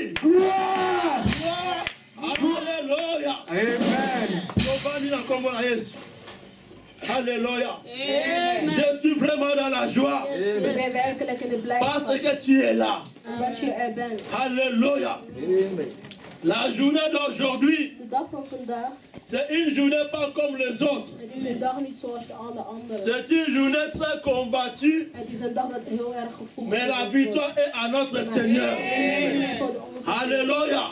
Jésus-Christ. Gloire. Alléluia. Amen. Alléluia. Je suis vraiment dans la joie. Ik ben werkelijk in de Parce blijdschap que tu es là. dat je er bent. Alléluia. La journée d'aujourd'hui, De dag van vandaag, c'est une journée pas comme les autres. het is een dag niet zoals de alle anderen. C'est une journée très combattue, Het is een dag dat heel erg gevochten mais la wordt. victoire est à notre Seigneur. Voor onze Alléluia.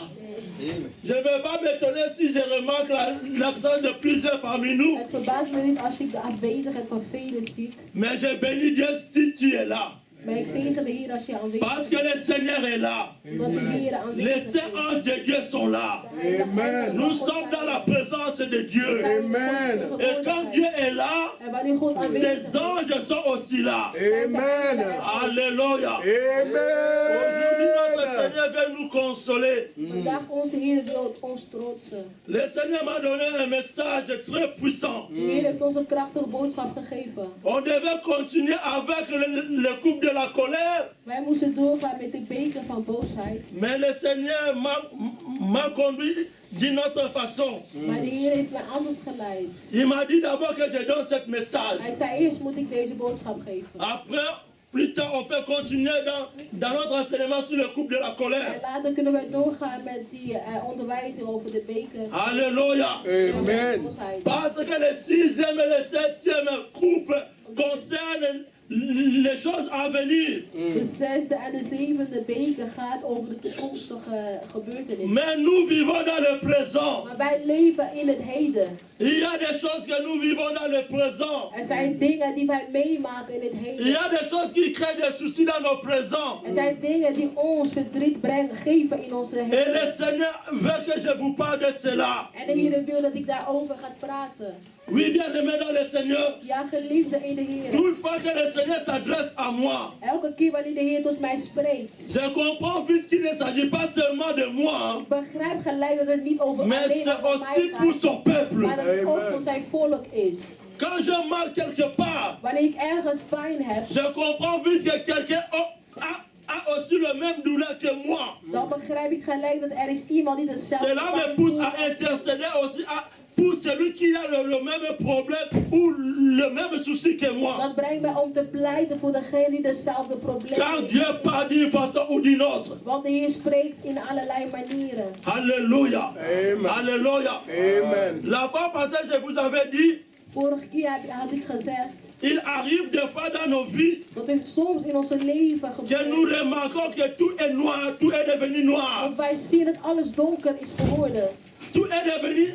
Je ne vais pas m'étonner si je remarque l'absence de plusieurs parmi nous. Het verbaast me niet als ik de afwezigheid van velen zie. Mais je bénis Dieu si tu es là. Maar ik zegen de Heer als je aanwezig Parce que le Seigneur est là. omdat de Heer aanwezig Les is. saints anges de Dieu sont là. Amen. Nous sommes dans la présence de Dieu. Amen. Et quand Dieu est là, En wanneer God aanwezig ses is, anges sont aussi là. Amen. Alléluia. Aujourd'hui, notre Amen. Seigneur veut nous consoler. vandaag onze Heer wil ons trotsen. Le Seigneur m'a donné un message très puissant. De Heer heeft ons een krachtige boodschap gegeven. On devait continuer avec le couple de la colère, Wij moesten doorgaan met de beker van boosheid. mais le Seigneur m'a conduit d'une autre façon. Maar de Heer heeft mij anders geleid. Il m'a dit d'abord que je donne ce message. Hij zei eerst moet ik deze boodschap geven. Après, plus tard, on peut continuer dans notre enseignement sur le couple de la En colère. later kunnen wij doorgaan met die onderwijzing over de beker. Alléluia. Amen. Boosheid. Parce que le 6e et le 7e couple concernent les choses à venir. De 6e en de 7e beker gaat over de toekomstige gebeurtenissen. Mais nous vivons dans le présent. Maar wij leven in het heden. Il y a des choses que nous vivons dans le présent. Er zijn dingen die wij meemaken in het Il y heden. a des choses qui créent des soucis dans nos présents. Er zijn dingen die ons verdriet brengen, geven in onze Et le heden. Seigneur veut que je vous parle de cela. En de Heer wil dat ik daarover ga praten. Oui, bien-aimé dans le Seigneur. Ja, geliefde in de Heer. Toute fois que le Seigneur s'adresse à moi, Elke keer wanneer de Heer tot mij spreekt, je comprends vite qu'il ne s'agit pas seulement de moi, ik begrijp gelijk dat het niet over mais alleen c'est over aussi mij pour gaat, son peuple. maar dat het ook Amen. voor zijn volk is. Quand je mal quelque part, Wanneer ik ergens pijn heb, je comprends vite que quelqu'un a aussi le même douleur que moi. dan begrijp ik gelijk dat er is iemand die hetzelfde Cela me pijn pousse voelt. à intercéder aussi pour celui qui a le même problème ou le même souci que moi. Dat brengt mij om te pleiten voor degene die dezelfde probleem Quand heeft. Dieu parle d'une façon ou d'une autre. Want de Heer spreekt in allerlei manieren. Alléluia. Amen. Alléluia. Amen. La fois passée, je vous avais dit, Vorige keer had ik gezegd il arrive des fois dans nos vies dat er soms in onze leven que nous gebeurt remarquons que tout est noir, tout est devenu noir. dat wij zien dat alles donker is geworden. Tout est devenu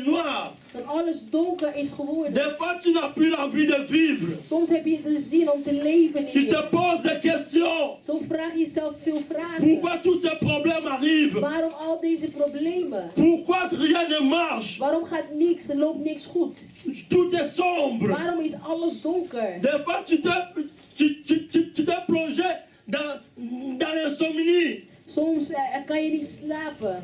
noir. Dat alles donker is geworden. Des fois, tu n'as plus l'envie de vivre. Soms heb je de zin om te leven Tu niet te meer. poses des questions. Soms vraag je jezelf veel vragen. Pourquoi tous ces problèmes arrivent? Waarom al deze problemen? Pourquoi rien ne marche? Waarom gaat niks, er loopt niks goed? Tout est sombre. Waarom is alles donker? Des fois, tu t'es plongé dans l'insomnie, Soms kan je niet slapen.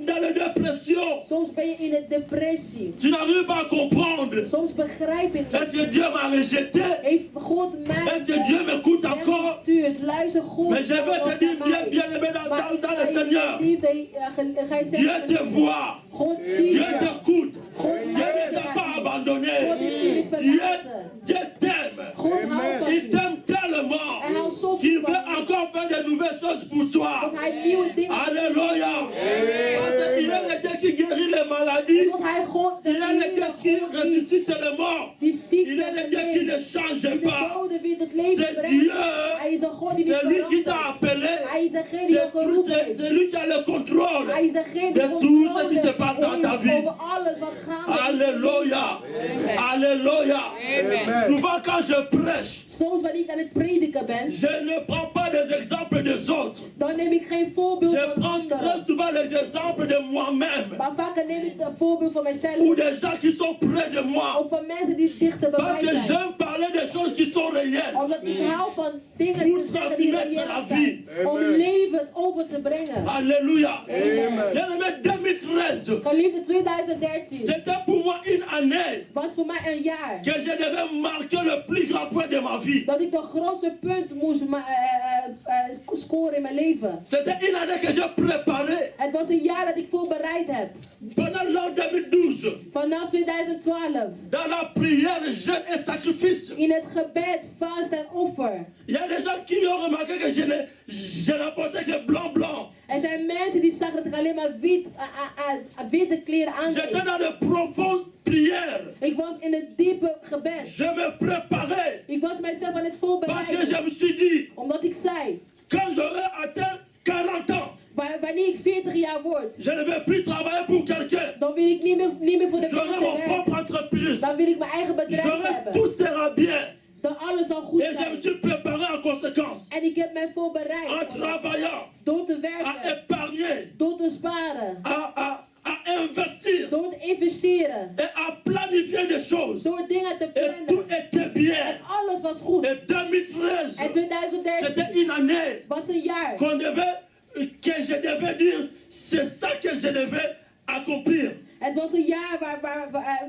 dans la dépression. Soms ben je in een depressie. Tu n'arrives pas à comprendre. Soms begrijp je Est-ce que niet. Dieu m'a rejeté? Heeft God mij Est-ce que Dieu m'écoute encore? weggestuurd? Luister God. Mais je vais te dire, bien aimé dans le Seigneur, Dieu te voit, God ziet Dieu je. t'écoute, God Dieu ne luistert t'a naar pas je. abandonné. God heeft je niet verlaten. Dieu t'aime. God houdt van Il je. t'aime tellement Hij houdt zo qu'il veel veut van je. encore faire de nouvelles choses pour toi. Dat hij nieuwe dingen Alléluia. Parce qu'il est le Dieu qui guérit les maladies. dat hij God Il est le Dieu qui ressuscite les morts. die ziek Il est le Dieu qui ne change die de pas. doden weer tot leven C'est brengt. Dieu. Hij is een God die niet C'est lui qui t'a verandert. appelé. Hij is degene die je geroepen heeft. C'est lui qui a le contrôle. Hij is degene de die tout ce qui se controle passe dans ta heeft vie. over alles wat gaande is. Alléluia. Alléluia. Amen. Souvent quand je prêche, Soms wanneer ik aan het prediken ben, je ne prends pas des exemples des autres. dan neem ik geen voorbeeld Je van prends très anderen. souvent les exemples de moi-même. Maar vaak neem ik een voorbeeld van Ou mijzelf. des gens qui sont près de moi. Of van mensen die dichter bij Parce mij que zijn. j'aime parler des choses qui sont réelles. Omdat ik hou van dingen Pour te zeggen die transmettre la reëel vie. zijn. Om Amen. leven over boven te brengen. Alléluia. Amen. Bien-aimé, 2013, Geliefde, 2013 c'était pour moi une année was voor mij een jaar que je devais marquer le plus grand point de ma vie. dat ik de grootste punt moest scoren in mijn leven. C'était une année que j'ai préparée Het was een jaar dat ik voorbereid heb. pendant l'an 2012 Vanaf 2012. dans la prière, jeûne et sacrifice. In het gebed, vast en offer. Il y a des gens qui ont remarqué que je n'apportais que blanc. Er zijn mensen die zagen dat ik alleen maar witte kleren J'étais aandeed. dans de profondes prières. Ik was in het diepe gebed. Je me préparais Ik was mijzelf aan het parce que je voorbereiden. me suis dit, Omdat ik zei, quand j'aurai atteint 40 ans, wanneer ik 40 jaar word, je ne vais plus travailler pour quelqu'un. dan wil ik niet meer voor de J'aurai mensen mon propre werken. entreprise. Dan wil ik mijn eigen bedrijf J'aurai, hebben. tout sera bien. Dan alles zal goed Et je me zijn. suis préparé en conséquence. En ik heb mij En voorbereid travaillant, door te à werken, épargner, door te sparen, à investir door te investeren, et à planifier des choses. door dingen te Et tout plannen. était bien. Alles was goed. Et 2013, En 2013 c'était une année was een jaar que je devais dire, c'est ça que je devais accomplir. Het was een jaar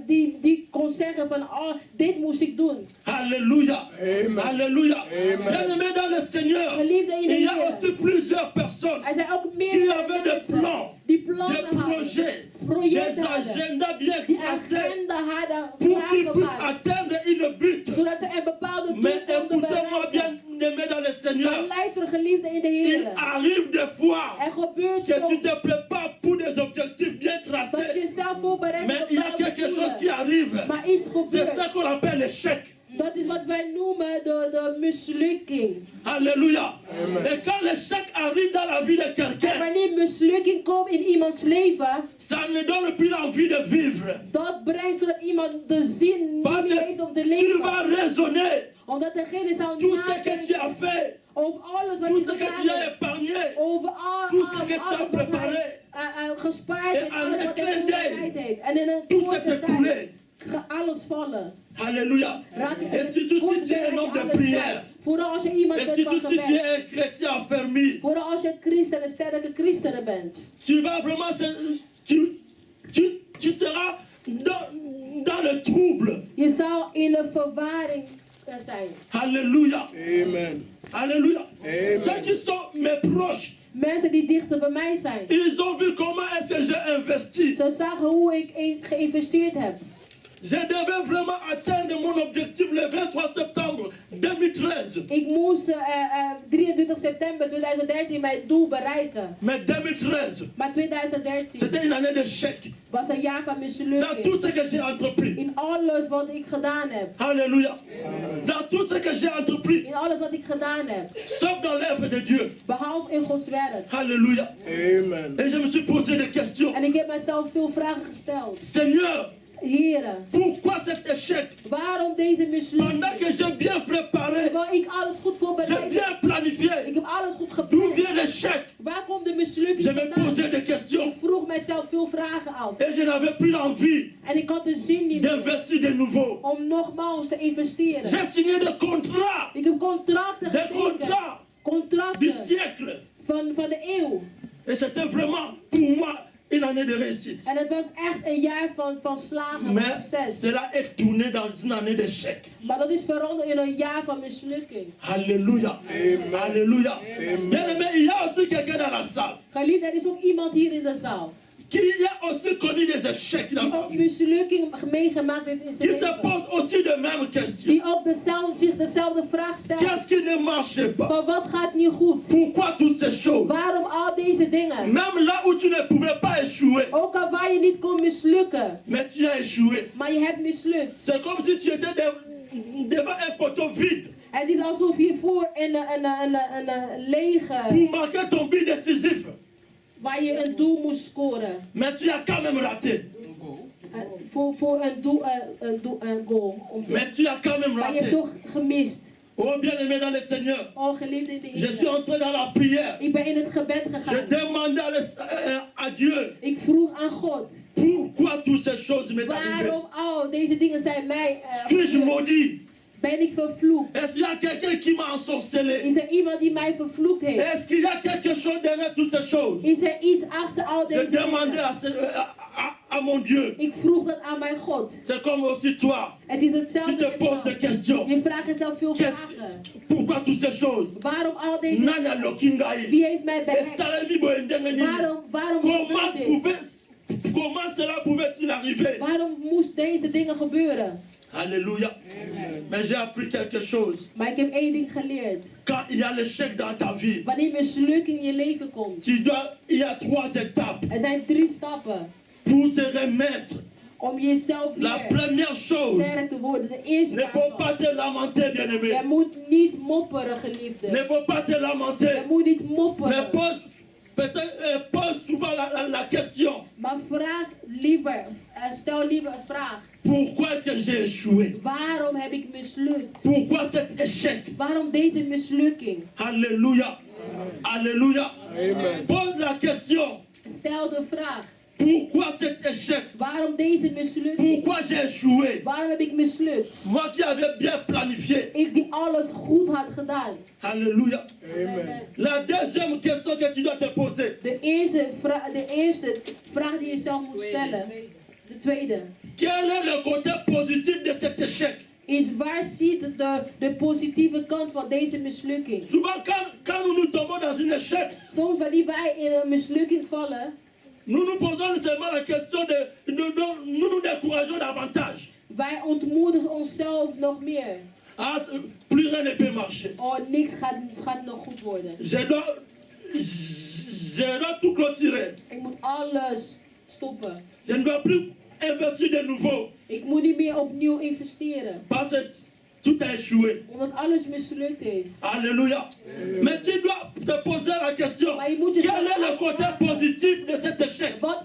die kon zeggen van, oh, dit moest ik doen. Alléluia. Amen. Alléluia. Amen. Bien-aimé dans le Seigneur, Geliefde in de il y a Heer. aussi plusieurs personnes Er zijn ook qui meer avaient des mensen plans, die des plannen hadden, projets, des projecten hadden, agendas bien die tracés agenda hadden pour qu'ils puissent klaargemaakt, atteindre une but. zodat ze een bepaalde doel Mais konden écoutez-moi bereiken. bien-aimé dans le Maar Seigneur, luister geliefde in de il Heer. arrive des fois Er gebeurt que tu soms te prépares pour des objectifs bien dat tracés, je zelf voorbereidt mais op il y a bepaalde quelque chose qui doelen. arrive. Maar iets C'est gebeurt. ça qu'on appelle l'échec. Dat is wat wij noemen de mislukking. Alléluia. Et quand l'échec arrive dans la vie de En quelqu'un, wanneer mislukking komt in iemands leven, ça ne donne plus l'envie de vivre. dat brengt zodat iemand de zin niet Parce meer heeft om te que tu vas leven. raisonner Omdat degene zou tout ce que tu nadenken as fait, over alles wat tout je ce que tu gedaan as hebt. épargné, Over tout ce que tu as alles wat préparé, hij gespaard et heeft, en alles un wat hij clin d'œil, voorbereid heeft. En in een tout korte s'est écoulé. tijd gaat alles vallen. Alléluia. Et surtout si tu es un homme de prière, Vooral als je iemand et bent van surtout si tu gebed. es un chrétien affermi, Vooral als je een christen, een sterke christen bent. tu vas vraiment, tu seras dans le trouble. Je zal in een verwarring zijn. Alléluia. Amen. Alléluia. Amen. Ceux qui sont mes proches, Mensen die dichter bij mij zijn. ils ont vu comment est-ce que j'ai investi. Ze zagen hoe ik geïnvesteerd heb. Je devais vraiment atteindre mon objectif le 23 septembre 2013. Ik moest 23 september 2013 mijn doel bereiken. Mais 2013, Maar 2013 c'était une année d'échec was een jaar van dans tout mislukking. ce que j'ai entrepris. In alles wat ik gedaan heb. Alléluia. Dans tout ce que j'ai entrepris, In alles wat ik gedaan heb. sauf dans l'œuvre de Dieu. Behalve in Gods werk. Alléluia. Amen. Et je me suis posé des questions. En ik heb mezelf veel vragen gesteld. Seigneur, Heren, pourquoi cet échec? waarom deze mislukking? Pendant que j'ai bien préparé, Terwijl ik alles goed j'ai voorbereid heb. bien planifié, Ik heb alles goed d'où gepland. vient l'échec? Waar komt de mislukking Je me vandaan? posais des questions Ik vroeg mijzelf veel vragen af. et je n'avais plus l'envie En ik had de zin niet meer d'investir de nouveau. om nogmaals te investeren. J'ai signé des contrats, Ik heb contracten des getekend. contrats du Contracten siècle. van de eeuw. Et c'était vraiment pour moi une année de réussite. En het was echt een jaar van slagen, van Mais succes. cela est tourné dans une année d'échec. Maar dat is veranderd in een jaar van mislukking. Alléluia. Amen. Alléluia. Amen. Bien aimé, il y a aussi quelqu'un dans la salle Geliefd, er is ook iemand hier in de zaal. qui a aussi connu des échecs dans Die sa ook vie. mislukking meegemaakt heeft in Qui zijn se leven. pose aussi de mêmes questions. Die ook zich dezelfde vraag stelt. Qu'est-ce qui ne marche pas? Van wat gaat niet goed? Pourquoi toutes ces choses? Waarom al deze dingen? Même là où tu ne pouvais pas échouer, Ook al waar je niet kon mislukken, mais tu as échoué. maar je hebt mislukt. C'est comme si tu étais devant un poteau vide Het is alsof je voor een lege, pour marquer ton but décisif. waar je een doel moest scoren. Mais tu as quand même raté. Voor een goal. Mais tu as quand même Maar je hebt raté. toch gemist. Oh bien-aimé dans le Seigneur, Oh, geliefd in de je suis Heer. entré dans la prière. Ik ben in het gebed Je gegaan. demandais à Dieu Ik vroeg aan God, pourquoi toutes ces choses m'est arrivées. waarom al deze dingen zijn mij Suis-je gebeurd? maudit? Ben ik vervloekt? Est-ce qu'il y a quelqu'un qui m'a ensorcelé? Is er iemand die mij vervloekt heeft? Est-ce qu'il y a quelque chose derrière toutes ces choses? Is er iets achter al Je deze demandais dingen? à mon Dieu. Ik vroeg dat aan mijn God. C'est comme aussi toi. Het is Tu hetzelfde te met poses des jou. questions. Je vraagt jezelf veel vragen. Pourquoi toutes ces choses? Waarom al deze Nana dingen? Lokingai. Wie heeft mij Et behekt? Salami Boendengeni. Waarom gebeurt dit? Comment cela pouvait-il arriver? Waarom moest deze dingen gebeuren? Alléluia. Mais j'ai appris quelque chose. Maar ik heb één ding geleerd. Quand il y a l'échec dans ta vie, Wanneer mislukking in je leven komt, il y a 3 étapes er zijn 3 stappen pour se remettre. om jezelf La weer première chose, sterk te worden. De eerste ne faut pas daarvan. te lamenter, bien-aimé. Je moet niet mopperen, geliefde. Ne faut pas te Je lamenter. moet niet Mais mopperen. pose souvent la question. Maar vraag liever, stel liever een vraag. Pourquoi est-ce que j'ai échoué? Waarom heb ik mislukt? Pourquoi cet échec? Waarom deze mislukking? Alléluia. Alléluia. Amen. Pose la question. Stel de vraag. Pourquoi cet échec? Waarom deze mislukking? Pourquoi j'ai échoué? Waarom heb ik mislukt? Moi qui avais bien planifié. Ik die alles goed had gedaan. Alléluia. Amen. La deuxième question que tu dois te poser. De eerste vraag die je zelf moet stellen. De tweede. Quel est le côté positif de cet échec? Is waar ziet de positieve kant van deze mislukking? Souvent quand nous tombons dans un échec, Soms wanneer wij in een mislukking vallen, nous nous posons seulement la question de nous nous décourageons davantage. wij ontmoedigen onszelf nog meer. Ah, plus rien ne peut marcher. Oh, niks gaat nog goed worden. Je dois tout clôturer. Ik moet alles stoppen. Je ne dois plus investir de nouveau. Ik moet niet meer opnieuw investeren. Parce que tout a échoué. Omdat alles mislukt is. Alléluia. Mais tu dois te poser la question. Maar je moet Quel jezelf est le côté afvragen, positif de cet échec? wat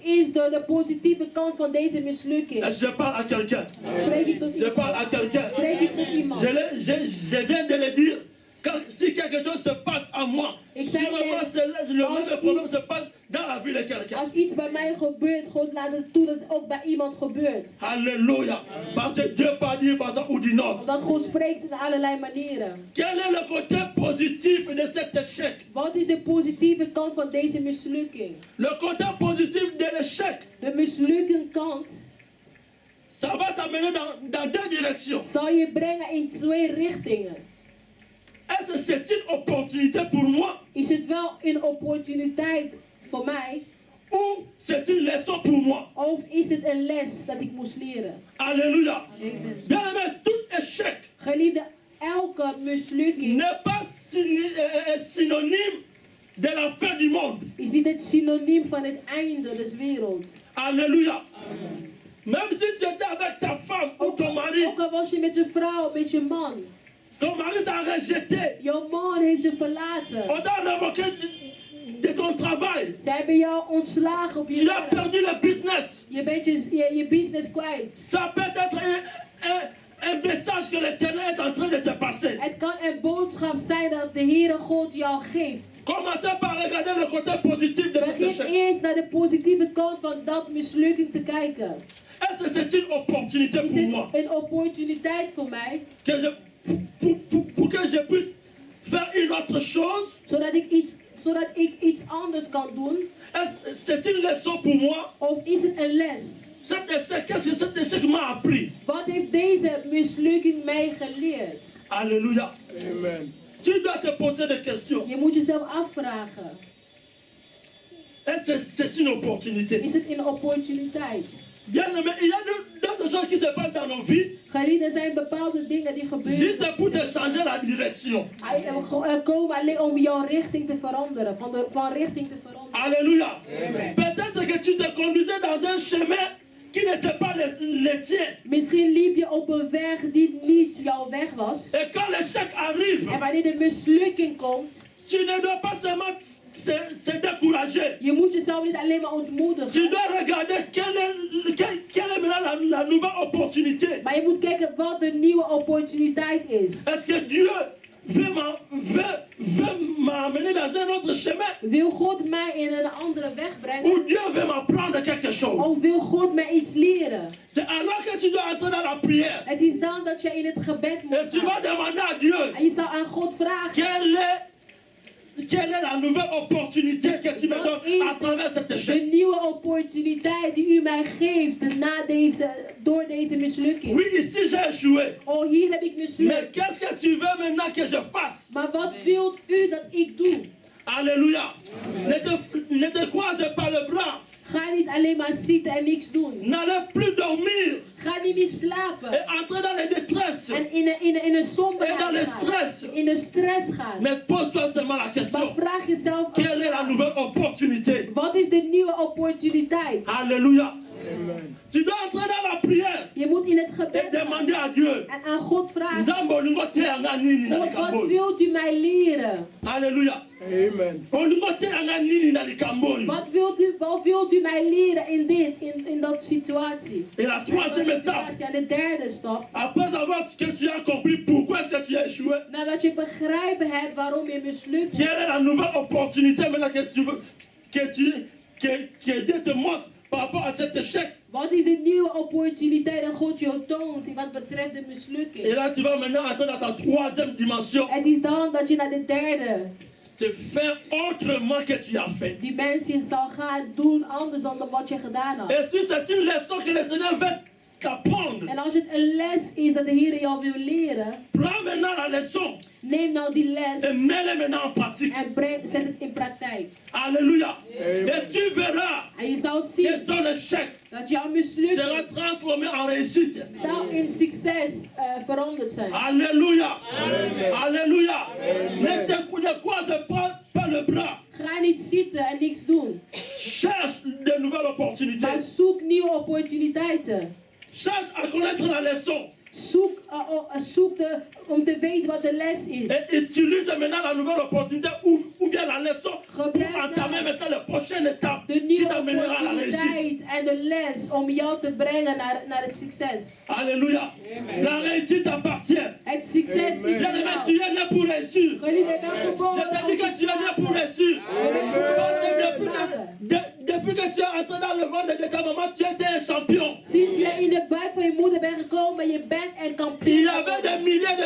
is de positieve kant van deze mislukking? Est-ce que je parle à quelqu'un? Spreek ik tot Je parle à iemand? quelqu'un. Spreek ik tot iemand? Je viens de le dire. Si quelque chose se passe à moi, Ik si zei vraiment net, le même problème se passe dans la vie de quelqu'un. Als iets bij mij gebeurt, God laat het toe dat het ook bij iemand gebeurt. Alléluia. Parce que Dieu parle d'une façon ou d'une autre. Omdat God spreekt in allerlei manieren. Quel est le côté positif de cet échec? Wat is de positieve kant van deze mislukking? Le côté positif de l'échec, De mislukkingkant ça va t'amener dans 2 directions. zal je brengen in 2 richtingen. Est-ce que c'est une opportunité pour moi Is het wel een opportuniteit voor mij? ou c'est une leçon pour moi? Of is het een les dat ik moest leren? Alléluia. Amen. Bien aimé, tout échec Geliefde, elke mislukking n'est pas synonyme de la fin du monde. is niet het synoniem van het einde des werelds. Alléluia. Même si tu étais avec ta femme ou ton mari, Ook al was je met je vrouw, met je man. ton mari t'a rejeté, Jouw man heeft je verlaten. on t'a révoqué de ton travail, Ze hebben jou ontslagen op je tu as werk. perdu le business. Je bent je business kwijt. Ça peut être un message que l'Éternel est en train de te passer. Het kan een boodschap zijn dat de Heere God jou geeft. Commencez par regarder le côté positif de cet Begin échec. eerst naar de positieve kant van dat mislukking te kijken. Est-ce que c'est une opportunité Is pour moi het een opportuniteit voor mij, que pour que je puisse faire une autre chose? zodat ik iets anders kan doen? Est-ce que c'est une leçon pour moi? Of is het een les? Cet échec, qu'est-ce que cet échec m'a appris? Wat heeft deze mislukking mij geleerd? Alléluia. Amen. Tu dois te poser des questions. Je moet jezelf afvragen. Est-ce que c'est une opportunité? Is het een opportuniteit? Bien aimé, il y a d'autres choses qui se passent dans nos vies Geliefde, er zijn bepaalde dingen die gebeuren. juste pour te changer la direction. Er komen alleen om jouw richting te veranderen. Van richting te veranderen. Alléluia. Peut-être que tu te conduisais dans un chemin qui n'était pas le tien. Misschien liep je op een weg die niet jouw weg was. Et quand l'échec arrive, En wanneer de mislukking komt, tu ne dois pas seulement se décourager. je moet jezelf niet alleen maar Tu ontmoedigen. dois regarder quelle est maintenant la nouvelle opportunité. Maar je moet kijken wat de nieuwe opportuniteit is. Est-ce que Dieu veut m'amener dans un autre chemin. Wil God mij in een andere weg brengen? Ou Dieu veut m'apprendre quelque chose. Of wil God mij iets leren? C'est alors que tu dois entrer dans la prière. Het is dan dat je in het gebed moet Et tu vas gaan. demander à Dieu En je zal aan God vragen. quelle est la nouvelle opportunité que tu me donnes à travers cet De échec. nieuwe opportuniteit die u mij geeft door deze mislukking. Oui, ici j'ai échoué. Oh, hier heb ik Mais mislukt. qu'est-ce que tu veux maintenant que je fasse? Maar wat wilt u dat ik doe? Alléluia. Ne te croise pas le bras. Ga niet alleen maar zitten en niks doen. N'allez plus dormir. Ga niet meer slapen. Et entrer dans les détresses. En in een somberheid En dans le gaan. stress. In de stress gaan. Mais pose-toi seulement la Maar question. vraag jezelf af, Quelle est la nouvelle opportunité? wat is de nieuwe opportuniteit? Alléluia. Amen. Tu dois entrer dans la prière Je moet in het et gebed gaan demander à Dieu. en aan God vragen. Nzambe olingo teanga nini na God, wat likambo oyo? wilt u mij leren? Alléluia. Amen. Olingo teanga nini na likambo oyo? Wat wilt u mij leren in dat situatie? Et la troisième étape, En de derde stap, après avoir que tu as compris pourquoi est-ce que tu as échoué, nadat je begrijpen hebt waarom je mislukt quelle est la nouvelle opportunité maintenant que tu veux, que Dieu te montre par rapport à cet échec. wat is de nieuwe opportuniteit dat God je toont wat betreft de Et mislukking? là, tu vas maintenant entrer dans ta troisième dimension. Het is dan dat je naar de derde C'est faire autrement que tu as fait. dimensie zal gaan doen anders dan wat je gedaan had. Et si c'est une leçon que le Seigneur veut t'apprendre, En als het een les is dat de Heer jou wil leren, prends maintenant la leçon neem nou die les et mets-le maintenant en pratique. en zet het in praktijk. Alléluia. Amen. Et tu verras En je zal que zien ton échec dat jouw sera mislukking transformé en réussite. zal in succes veranderd zijn. Alléluia. Alléluia. Amen. Ne croise pas le bras. Ga niet zitten en niks doen. Cherche de nouvelles Maar opportunités. zoek nieuwe opportuniteiten. Cherche à connaître la leçon. Zoek om te weten wat de les is. Et utilise maintenant la nouvelle opportunité ou bien la leçon pour entamer maintenant la prochaine étape De qui nieuwe t'amènera à la réussite. opportuniteit en de les om jou te brengen naar het succes. Alléluia. La réussite appartient. Het succes Amen. is Bien van aimé, jou. tu es né pour réussir. Geliefde, je bent Je geboren t'ai om dit que te tu es né pour slagen. réussir. Je bent Parce que geboren om te slagen. depuis que tu es entré dans le ventre de ta maman, tu étais un champion. Sinds je in de buik van je moeder bent gekomen, je bent een Il kampioen. y avait des milliers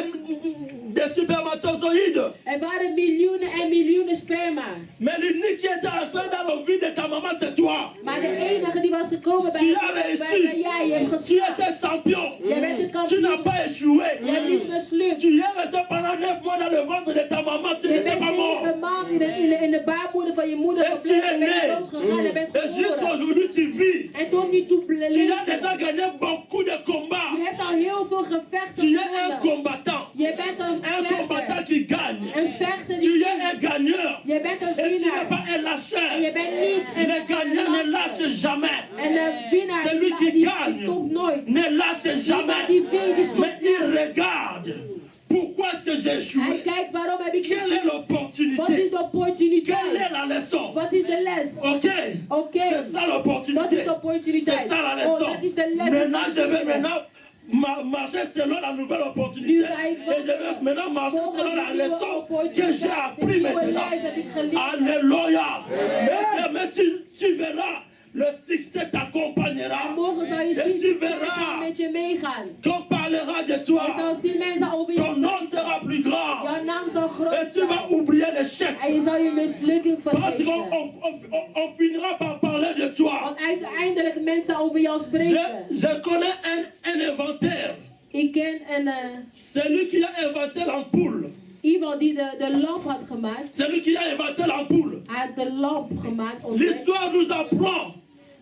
de spermatozoïdes. Er waren miljoenen en miljoenen sperma. Mais l'unique qui était entré dans le vide de ta maman, c'est toi. Maar de enige die was gekomen bij Tu as bij réussi. jij, je hebt Tu geslaagd. étais champion. Je bent een Tu n'as kampioen. pas échoué. Je hebt niet mislukt. Tu es resté pendant 9 mois dans le ventre de ta maman. Tu Je n'étais bent pas 9 mort. maanden in de baarmoeder van je moeder Et tu gebleven. es En ben je né. dood gegaan en bent Et geboren. jusqu'à aujourd'hui, tu vis. En tot nu toe Tu as leeft je. déjà gagné beaucoup de combats. Je hebt al heel veel gevechten Tu es un gewonnen. combattant. Je bent Un combattant vechter. qui gagne. Een vechter Tu die es un gagneur. Je bent een Et tu n'es winnaar. pas un En je lâcheur. bent niet Le gagnant ne lâche jamais. En een winnaar Celui qui die gagne stopt nooit. ne lâche Iemand jamais. die wint, die Mais stopt il regarde. Pourquoi est-ce que j'ai Hij échoué? kijkt waarom heb ik Quelle est mislukt. Wat is l'opportunité? de Quelle est opportuniteit? la leçon? Wat is de les? Ok. Oké. C'est ça Dat l'opportunité. is de opportuniteit. C'est ça la Oh, leçon. dat is de les. Maintenant, je vais maintenant marcher selon la nouvelle opportunité. Et je vais maintenant marcher selon la leçon que j'ai appris maintenant. Alléluia. Mais tu verras, le succès En t'accompagnera. morgen zal je Et zien tu succes verras. met je meegaan. Qu'on parlera de Je toi. zal zien mensen over je Ton nom spreken. sera plus grand. Jouw naam zal Et groot tu vas zijn. oublier l'échec. En je zal je mislukking Parce vergeten. qu'on finira par parler de toi. Want uiteindelijk mensen over jou spreken. Je connais un inventaire. Ik ken een, Celui qui a inventé l'ampoule. iemand die de lamp had gemaakt. Celui qui a inventé l'ampoule. Hij had de lamp gemaakt. ontdekt. L'histoire nous apprend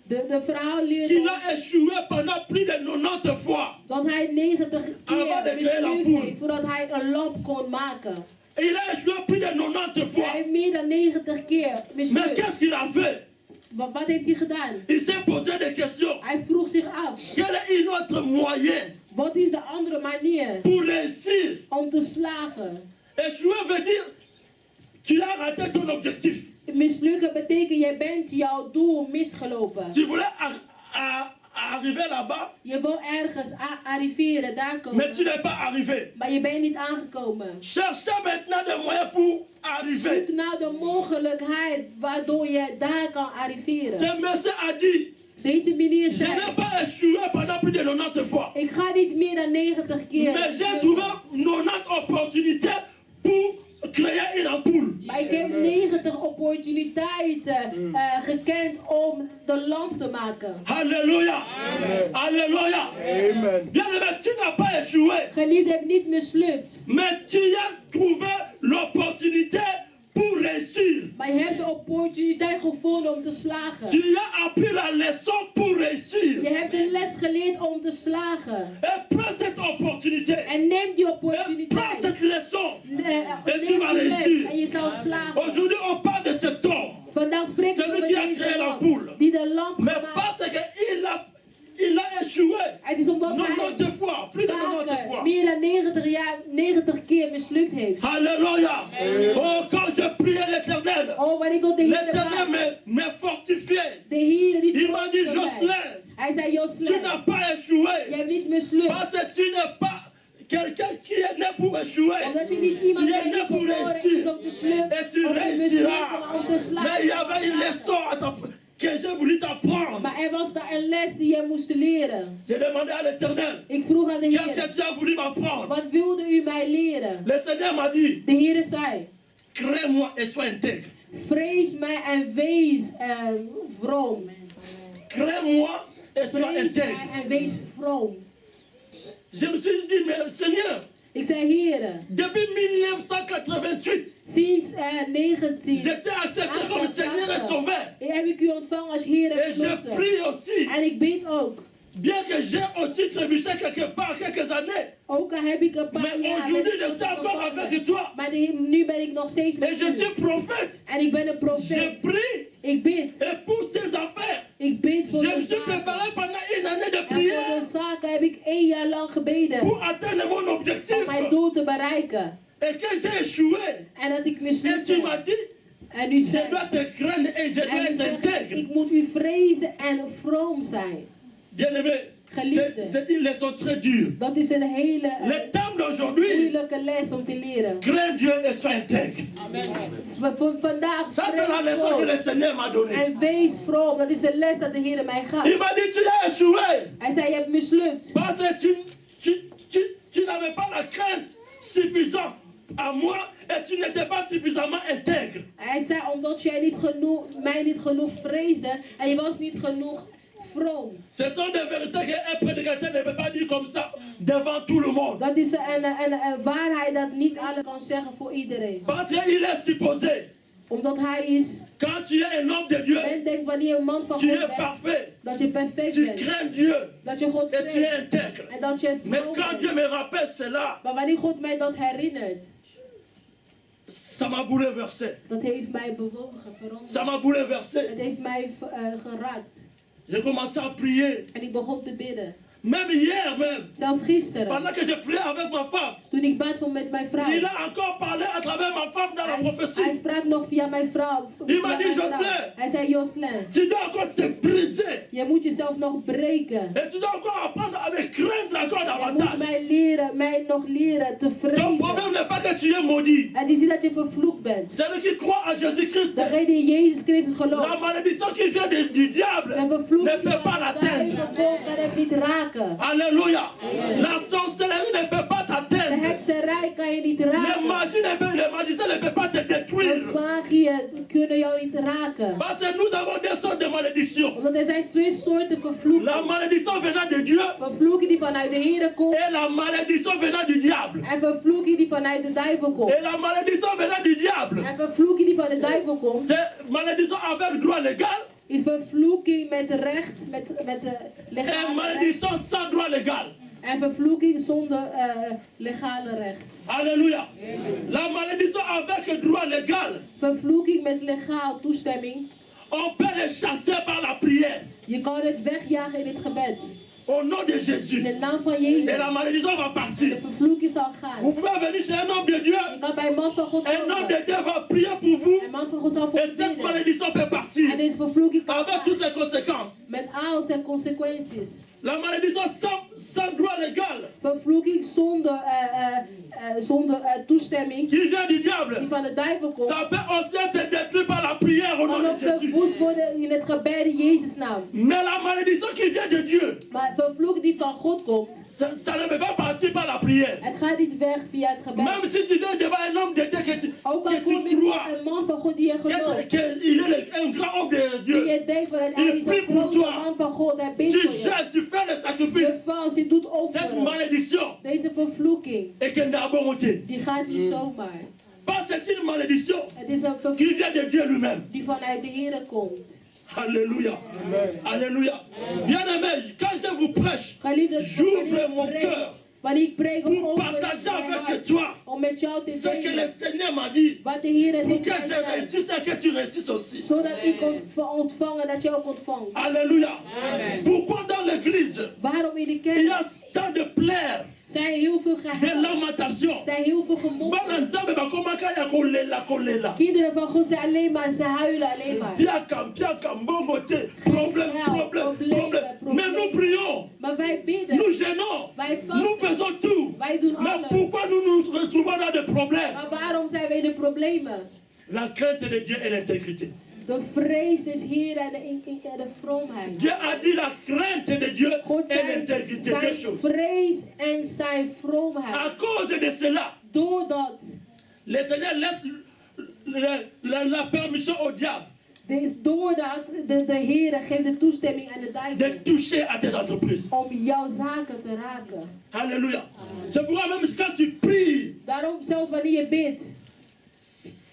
De verhaal leert qu'il ons a échoué pendant plus de 90 fois. dat hij 90 Avant de keer créer mislukt l'ampoule. heeft voordat hij een lamp kon maken. Et il a échoué plus de 90 Hij fois. heeft meer dan 90 keer Mais mislukt. qu'est-ce qu'il a fait? Wat heeft hij gedaan? Il s'est posé des questions. Hij vroeg zich af, Quel est une autre moyen wat is de andere manier pour réussir? om te slagen? Échouer veut dire tu as raté ton objectif. Mislukken betekent, jij bent jouw doel misgelopen. Tu voulais arriver là-bas, Je wil ergens arriveren, daar komen. mais tu n'es pas arrivé. Maar je bent niet aangekomen. Cherchez maintenant des moyens pour arriver. Zoek naar de mogelijkheid waardoor je daar kan arriveren. Ce monsieur a dit, Deze meneer je zei, n'ai pas échoué pendant plus de 90 fois. ik ga niet meer dan 90 keer. Mais j'ai trouvé 90 opportunités pour créer une ampoule. Maar ik heb 90 opportuniteiten gekend om de lamp te maken. Alléluia. Alléluia. Amen. Bien aimé, tu n'as pas échoué, Geliefd, heb niet mislukt. mais tu as trouvé l'opportunité pour réussir. Maar je hebt de opportuniteit gevonden om te slagen. Tu as appris la leçon pour réussir. Je hebt de les geleerd om te slagen. Et prends cette opportunité. En neem die Et prends opportuniteit. cette leçon. Neem tu vas die les réussir. en je zal slagen. Aujourd'hui, on parle de cet homme. Vandaag spreken we Celui over qui a deze créé man l'ampoule. die de lamp Mais gemaakt. parce qu'il a échoué Het is omdat 90 hij fois, plus de 90 vaker, fois. meer dan 90 keer mislukt heeft. Alléluia. Oh, quand je priais l'Éternel, Oh, wanneer ik tot de Heer l'Éternel bad, me fortifiait. de Heer die Il m'a dit, troost voor mij. Jocelyn, Hij zei, tu Jocelyn, n'as pas échoué. je hebt niet mislukt. Parce que tu n'es pas quelqu'un qui est né pour échouer. Omdat je niet iemand Tu es bent né die pour geboren is réussir. om te slukken. Et tu Om te réussiras. mislukken, om te Mais il y slagen. avait une leçon que j'ai voulu t'apprendre. Maar er was daar een les die je moest leren. J'ai demandé à l'Éternel, Ik vroeg aan de qu'est-ce Heer, que tu as voulu m'apprendre? wat wilde u mij leren? Le Seigneur m'a dit, De Heer zei, crée-moi et sois intègre. vrees mij en wees vroom. Crée-moi et sois Vrees intègre. mij en wees vroom. Je me suis dit, mais Seigneur, Ik zei, Heer, depuis 1988, sinds 19... j'étais accepté comme Seigneur et Sauveur. heb ik u ontvangen als Heer en Et je Verlosser. prie aussi, En ik bid ook. bien que j'ai aussi trébuché quelque part, quelques années. Ook al heb ik een paar Mais jaar... aujourd'hui, ben ik je suis encore ontvangen. avec toi. Maar nu ben ik nog steeds Et met je u. suis prophète. En ik ben een Je profeet. prie. Ik bid. Et pour ces affaires, Ik bid voor je de me suis zaken. préparé pendant une année de En voor prière de zaken heb ik 1 jaar lang gebeden. pour atteindre mon objectif. Om mijn doel te bereiken. Et que j'ai échoué. En dat ik Et mislukt tu m'as heb. dit, En u je zei... dois te craindre et je dois En u être zegt, intègre. ik moet u vrezen en vroom zijn. Bien-aimé, c'est une leçon très dure. Dat is een hele Le temps d'aujourd'hui, moeilijke les om te leren. crains Dieu et sois intègre. Maar voor vandaag, Ça, c'est la vrees leçon que le vroom. Seigneur m'a donnée. En wees vroom. Dat is de les dat de Heer mij gaf. Il m'a dit, tu as échoué. Hij zei, je hebt mislukt. Parce que tu n'avais pas la crainte suffisante à moi et tu n'étais pas suffisamment intègre. Hij zei, omdat jij mij niet genoeg vreesde en je was niet genoeg vroom. Ce sont des vérités qu'un prédicateur ne peut pas dire comme ça devant tout le monde. Dat is een waarheid dat niet alle kan zeggen voor iedereen. Parce qu'il est supposé, Omdat hij is, quand tu es un homme de Dieu, men denkt wanneer je een man van tu God es bent, parfait, dat je perfect tu bent. crains Dieu Dat je God et tu es vreest intègre. en dat je Mais vroom quand Dieu bent. me rappelle cela, Maar wanneer God mij dat herinnert, ça m'a bouleversé. dat heeft mij bewogen, veranderd. Ça m'a bouleversé. Het heeft mij geraakt. J'ai commencé à prier. En ik begon te bidden. Même hier même, Zelfs gisteren, pendant que je priais avec ma femme, toen ik bad met mijn vrouw. il a encore parlé à travers ma femme dans la Hij prophétie. sprak nog via mijn vrouw. Die via m'a dit, mijn vrouw. Jocelyn. Hij zei, Jocelyn, Tu dois encore se briser. je moet jezelf nog breken. Et tu dois encore apprendre à me craindre encore Je moet davantage. mij nog leren te Ton vrezen. problème n'est pas que tu es maudit. Het is niet dat je vervloekt bent. Celui qui croit en Jésus-Christ, Degene die in Jezus Christus la gelooft. malédiction qui vient du diable En ne vervloekt peut pas l'atteindre. kan het niet raken. Alléluia. La sorcellerie ne peut pas De t'atteindre. hekserij kan je niet Les raken. magiciens ne peuvent pas te De détruire. magieën kunnen jou niet raken. Parce que nous avons des sortes de malédictions. Omdat er zijn 2 soorten La vervloeking. malédiction venant de Dieu Vervloeking die vanuit de Heer komt. et la malédiction venant du diable. En vervloeking die vanuit de duivel komt. Et la malédiction venant du diable, En vervloeking die van de duivel komt. c'est malédiction avec droit légal Is vervloeking met recht, met de et legale recht. malédiction sans droit légal. En vervloeking zonder legale recht. Alléluia. La malédiction avec droit légal, Vervloeking met legaal toestemming. on peut les chasser par la prière. Je kan het wegjagen in het gebed. Au nom de In Jésus. de naam van Et Jezus. la malédiction va De partir. vervloeking zal Vous gaan. pouvez venir chez un homme de Dieu. Je kan bij een man van God Un homme komen. de Dieu va prier pour vous. Een man van God zal voor Et u cette bidden. malédiction peut partir. En deze vervloeking kan Avec gaan. toutes ses conséquences. Met al en consequenties. La malédiction sans droit légal. Vervloeking zonder toestemming. Qui vient du diable. Die van de duivel komt. Ça peut aussi être détruit par la prière au nom Kan de ook Jésus. verwoest worden in het gebed in Jezus' naam. Mais la malédiction qui vient de Dieu, Maar vervloeking die van God komt, ça ne peut pas partir par la prière. het gaat niet weg via het gebed. Même si tu viens devant un homme de Dieu Ook al que kom tu je crois, een man van God die je gelooft. qu'il est un grand homme de Die Dieu, je denkt van hij is een grote man van God. Hij bidt tu voor je. jettes, tu fais le Je sacrifice. valt, je doet Cette offeren. malédiction Deze vervloeking, est qu'elle n'a pas monté. die gaat niet zomaar. Parce que c'est une malédiction Het is een qui vervloeking vient de Dieu lui-même. die vanuit de Heer komt. Alléluia. Alléluia. Bien-aimé, quand je vous prêche, Geliefde, j'ouvre mon cœur wanneer ik preek pour over partager mijn avec hart, toi om met jou te ce que le delen Seigneur m'a dit. wat de Heer Pour heeft que je gezegd. réussisse et que tu réussisses aussi. Zodat ik ontvang en dat je ook ontvangt. Alléluia. Pourquoi dans l'église, Waarom in de il y kerk a tant de pleurs, zijn heel veel de gehuil, lamentations. zijn heel veel gemopper. Kinderen van God zijn alleen maar, ze huilen alleen maar. Mais nous prions, Maar wij bidden, nous gênons, wij nous vasten, faisons tout. wij doen Mais alles. pourquoi nous nous retrouvons dans des problèmes? Maar waarom zijn wij in de problemen? La crainte de Dieu et l'intégrité. De vrees des Heer en de vroomheid. Dieu a dit la crainte de Dieu God et l'intégrité, deux zijn choses. vrees en zijn vroomheid. À cause de cela, Doordat le Seigneur laisse la permission au diable doordat de Heer geeft de toestemming aan de de duivel toucher à tes entreprises. om jouw zaken te raken. Alléluia. C'est pourquoi même quand tu pries, Daarom zelfs wanneer je bidt,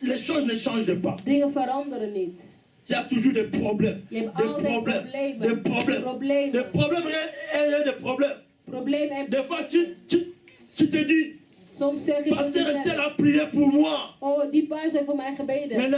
les choses ne changent pas. dingen veranderen niet. Tu as toujours des problèmes. Je hebt Des altijd problèmes. problemen. Des problèmes. Problemen. Des problèmes et des problèmes. Probleem en Des fois, tu te dis, soms zeg je pasteur tegen tel jezelf, a prié pour moi. oh die paars heeft voor mij Mais gebeden.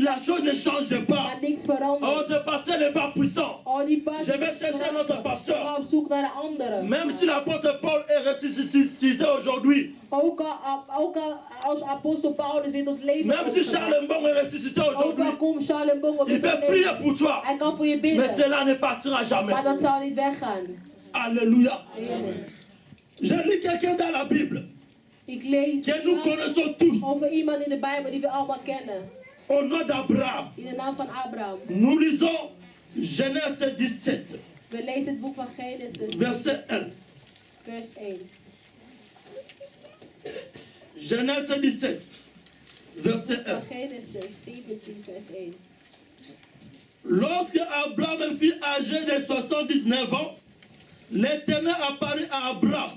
la chose ne change pas. Maar niks Oh, verandert. ce pasteur n'est pas puissant. Oh die paars Je vais chercher un autre pasteur. ga op zoek naar een andere. Même si l'apôtre Paul est ressuscité aujourd'hui, Ook al als apostel Paulus weer tot leven même komt si gebracht. Charles Mbong est ressuscité Ook aujourd'hui, al komt Charles Mbongo il weer peut tot prier leven. pour toi. Hij kan voor je Mais bidden. cela ne partira jamais. Maar dat zal niet weggaan. Alléluia. Amen. Je lis quelqu'un dans la Bible Ik lees que nous connaissons tous over iemand in de Bijbel die we allemaal kennen. au nom d'Abraham. In de naam van Abraham. Nous lisons Genèse 17, We lezen het boek van Genesis, verset 1. vers 1. Genèse 17, verset 1. Genesis 17, vers 1. Lorsque Abraham fut âgé de 79 ans, l'Éternel apparut à Abraham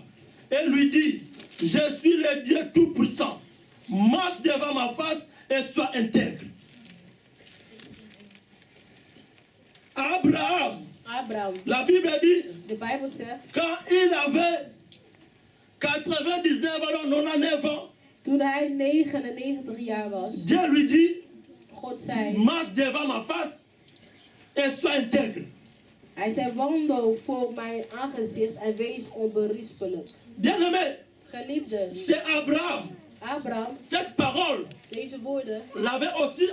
et lui dit, je suis le Dieu Tout-Puissant, marche devant ma face et sois intègre. Abraham, Abraham. la Bible dit, De Bijbel zegt, quand il avait 99 ans, 99 ans, toen hij 99 jaar was, Dieu lui dit, God zei, marche devant ma face et sois intègre. hij zei, wandel voor mijn aangezicht en wees onberispelijk. Bien-aimé, Geliefde, chez Abraham, Abraham, cette parole deze woorden, l'avait aussi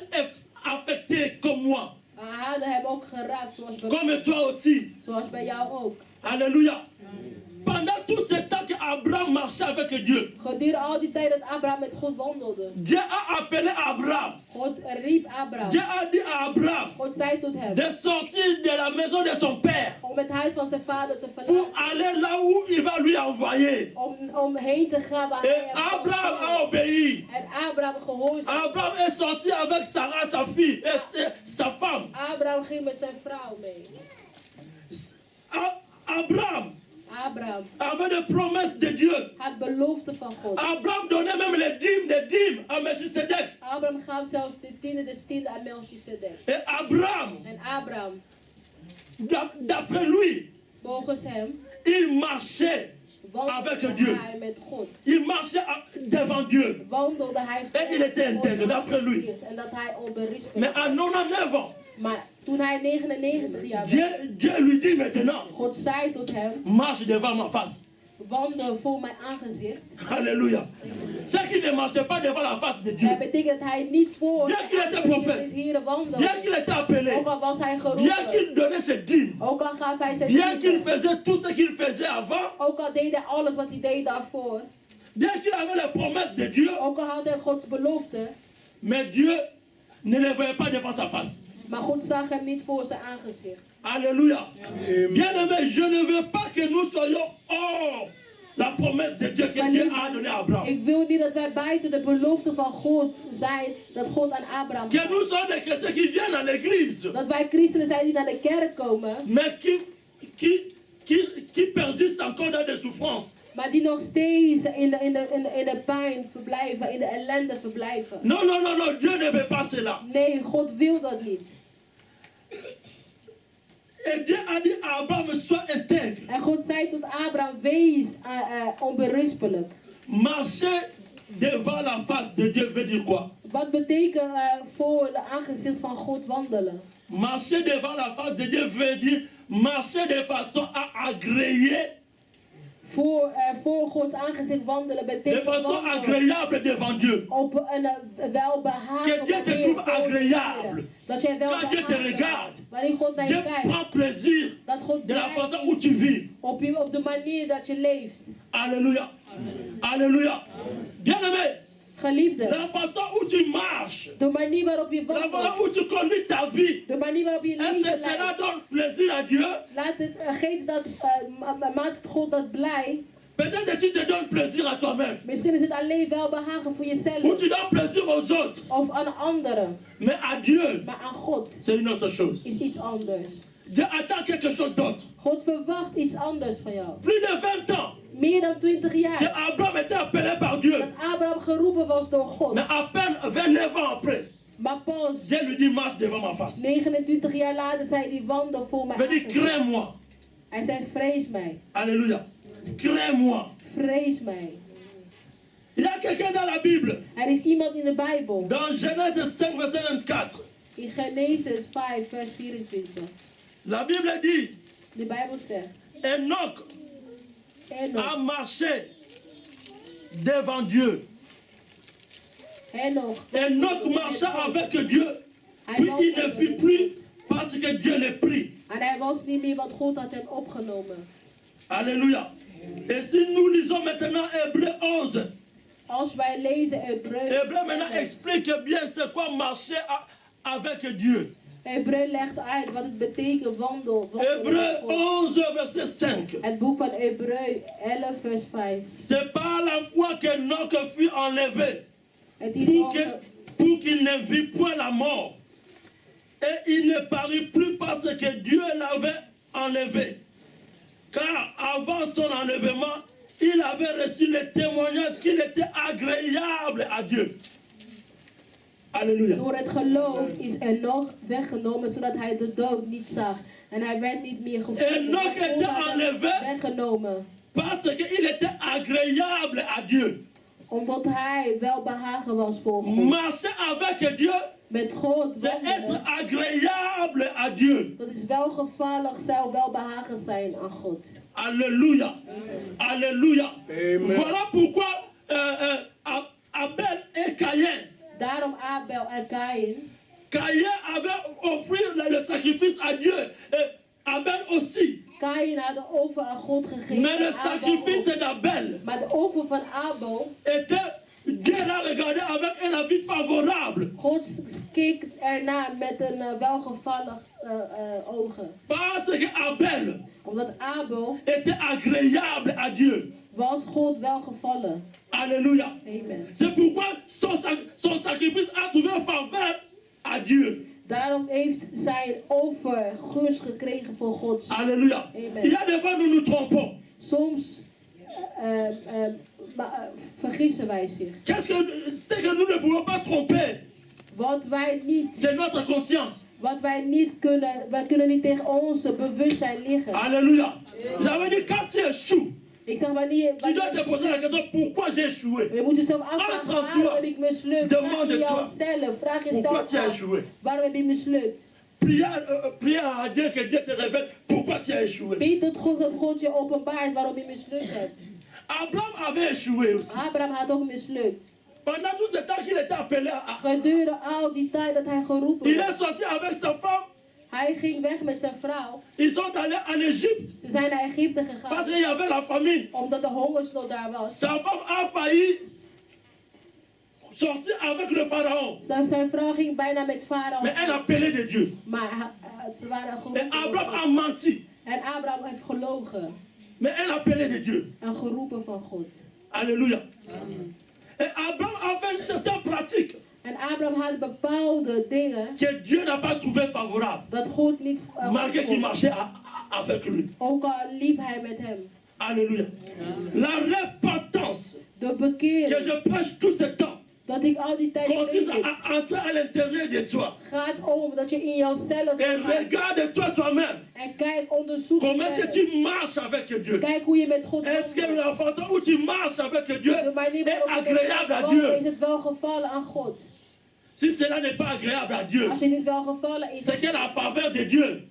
affecté comme moi, hadden hem ook geraakt, comme toi aussi. zoals bij jou ook. Alléluia. Pendant tout ce temps qu'Abraham marchait avec Dieu, Gedurende al die tijd dat Abraham met God wandelde, Dieu a appelé Abraham. God riep Abraham. Dieu a dit à Abraham God zei tot hem, de sortir de la maison de son père om het huis van zijn vader te pour verlaten, aller là où il va lui envoyer. om heen te gaan waar Et hij hem zal Abraham sturen. a obéi. En Abraham gehoorzaamde. Abraham est sorti avec Sarah, sa fille, et sa femme. Abraham ging met zijn vrouw mee. Abraham Abraham avait des promesses de Dieu. had belofte van God. Abraham donnait même les dîmes à Melchisedec. Abraham gaf zelfs de tiende aan Melchizedek. Et Abraham, En Abraham, d'après lui, volgens hem, il marchait avec wandelde Dieu. hij met God. Il marchait devant Dieu. Wandelde hij Et il était voor intègre, God d'après lui. en dat hij onberispelijk Mais was. à 99 ans, Maar toen hij 99 jaar was, Dieu lui dit maintenant, God zei tot hem, marche devant ma face. wandel voor mijn aangezicht. Alléluia. C'est qu'il ne marchait pas devant la face de Dieu. Dat betekent dat hij niet voor Bien qu'il était prophète, de Heer wandelde. bien qu'il était appelé, Ook al was hij bien geroepen. qu'il donnait ses dîmes, Ook al gaf hij zijn bien qu'il tienden. faisait tout ce qu'il faisait avant, Ook al deed hij alles wat hij deed daarvoor. bien qu'il avait les promesses de Dieu, Ook al had hij Gods belofte. mais Dieu ne les voyait pas devant sa face. Maar God zag hem niet voor zijn aangezicht. Alléluia. Amen. Bien-aimé, je ne veux pas que nous soyons hors la promesse de Dieu que Dieu a donnée à Abraham. Ik wil niet dat wij buiten de belofte van God zijn, dat God aan Abraham Que gaf. nous soyons des chrétiens qui viennent à l'église, Dat wij christenen zijn die naar de kerk komen, mais qui persistent encore dans des souffrances. maar die nog steeds in de pijn verblijven, in de ellende verblijven. Non, non, non, non, Dieu ne veut pas cela. Nee, God wil dat niet. Et Dieu a dit à Abraham, sois intègre. En God zei tot Abraham, wees onberispelijk. Marcher devant la face de Dieu veut dire quoi? Wat betekent voor de aangezicht van God wandelen? Marcher devant la face de Dieu veut dire marcher de façon à agréer, Voor Gods aangezicht wandelen de betekent façon wandelen agréable devant Dieu. op een welbehagen Que Dieu te manier trouve voor de agréable. Heer. Dat jij Quand Dieu te welbehagen regarde, waarin God naar Dieu je kijkt. prend plaisir Dat God de la blij façon où is tu vis. op de manier dat je leeft. Alléluia. Alléluia. Bien-aimé, Geliefde, la façon où tu marches, de manier waarop je la façon wandelt, où tu conduis ta vie, de manier waarop je est-ce leven que cela leidt, donne plaisir à Dieu? geeft dat, maakt God dat blij. Peut-être que tu te donnes plaisir à toi-même. Misschien is het alleen welbehagen voor Ou jezelf tu donnes plaisir aux autres. of aan anderen. Mais à Dieu, Maar aan God c'est une autre chose. is iets anders. Dieu attend quelque chose d'autre. God verwacht iets anders van jou. Plus de 20 ans Meer dan 20 que jaar Abraham était appelé par Dieu. dat Abraham geroepen was door God. Mais à peine 29 ans après, Maar pas Dieu lui dit marche devant ma face. 29 jaar later zei hij wandel voor mij. Il dit crains-moi. Hij zei vrees mij. Alléluia. Crains-moi. Vrees mij. Il y a quelqu'un dans la Bible. Er is iemand in de Bijbel. Dans Genèse 5, verset 24. In Genesis 5 vers 24. La Bible dit, De Bijbel zegt. Enoch a Enoch. marché devant Dieu. Enoch. Enoch marcha avec Dieu. Puis il ne fut plus parce que Dieu l'a pris. En hij was niet meer wat God had hem opgenomen. Alléluia. Et si nous lisons maintenant Hébreu 11, Als wij lezen Hébreu Hébreu maintenant explique bien c'est quoi marcher avec Dieu. Hébreu legt uit wat het betekent wandel. Hébreu met God. 11, verset 5. Het boek van Hébreu 11 vers 5. C'est par la foi qu'Enoch fut enlevé Het is pour qu'il ne vit point la mort. Et il ne parut plus parce que Dieu l'avait enlevé. Car avant son enlèvement, il avait reçu le témoignage qu'il était agréable à Dieu. Alléluia. Door het geloof is Enoch weggenomen zodat hij de dood niet zag. En hij werd niet meer gevonden. Enoch était enlevé weggenomen. parce qu'il était agréable à Dieu. Omdat hij welbehagen was voor God. Marcher avec Dieu, Met God c'est être wandelen. agréable à Dieu. Dat is welgevallig zijn, welbehagen zijn aan God. Alléluia. Alléluia. Amen. Voilà pourquoi Abel et Caïn. Daarom Abel en Kaïn. Caïn avait offert le sacrifice à Dieu. Et Abel aussi. Kaïn had de offer aan God gegeven. Mais le en Abel sacrifice ook. d'Abel Maar de offer van Abel, était, Dieu l'a regardé avec un avis favorable. God keek ernaar met een welgevallig ogen. Parce que Abel Omdat Abel était agréable à Dieu. was God welgevallen. Alléluia. Amen. C'est pourquoi son sacrifice a trouvé faveur à Dieu. Daarom heeft zijn offer gunst gekregen voor God. Alléluia. Amen. Il y a des fois nous nous trompons. Soms vergissen wij zich. C'est que nous ne pouvons pas tromper. Wat wij niet, C'est notre conscience. wat wij niet kunnen, wij kunnen niet tegen onze bewustzijn liggen. Alléluia. J'avais dit quand tu échoues, Ik zeg wanneer, tu dois te poser la question pourquoi j'ai échoué. je moet jezelf Entre afvragen, toi. waarom heb ik mislukt? Demande Vraag toi. jezelf, vraag Pourquoi jezelf tu as af. échoué. Waarom heb je mislukt? Prière à Dieu que Dieu te révèle pourquoi tu as échoué. Bid tot God dat God je openbaart waarom je mislukt hebt. Abraham avait échoué aussi. Abraham had ook mislukt. Pendant tout ce temps qu'il était appelé Gedurende al die tijd dat hij geroepen il werd. est sorti avec sa femme. Hij ging weg met zijn vrouw. Ils sont allés en Égypte Ze zijn naar Egypte parce gegaan. qu'il y avait la famine. Omdat de hongersnood daar was. Sa femme a failli sortir avec le pharaon. Zijn vrouw ging bijna met Farao. Mais elle appelait de Dieu. Maar ze waren Et geroepen. Abraham a menti. En Abraham heeft gelogen. Mais elle appelait de Dieu. En geroepen van God. Alléluia. Et Abraham avait une certaine pratique En Abraham had bepaalde dingen que Dieu n'a pas trouvé favorable. dat God niet Malgré qu'il marchait avec lui. ook al liep hij met hem. Alléluia. La repentance De que bekering je prêche tout ce temps dat ik al die tijd consiste predik, à entrer à l'intérieur de toi. gaat om dat je in jouzelf Et gaat. regarde-toi toi-même. En kijk, onderzoek Comment est-ce que jezelf. tu marches avec Dieu? Kijk hoe je met God Est-ce que wandelt. la façon où tu marches avec Dieu De manier est waarop je agréable à wandelt, is Dieu? het wel gevallen aan God. Si cela n'est pas agréable à Dieu, Als je niet wel gevallen is, c'est que la faveur de Dieu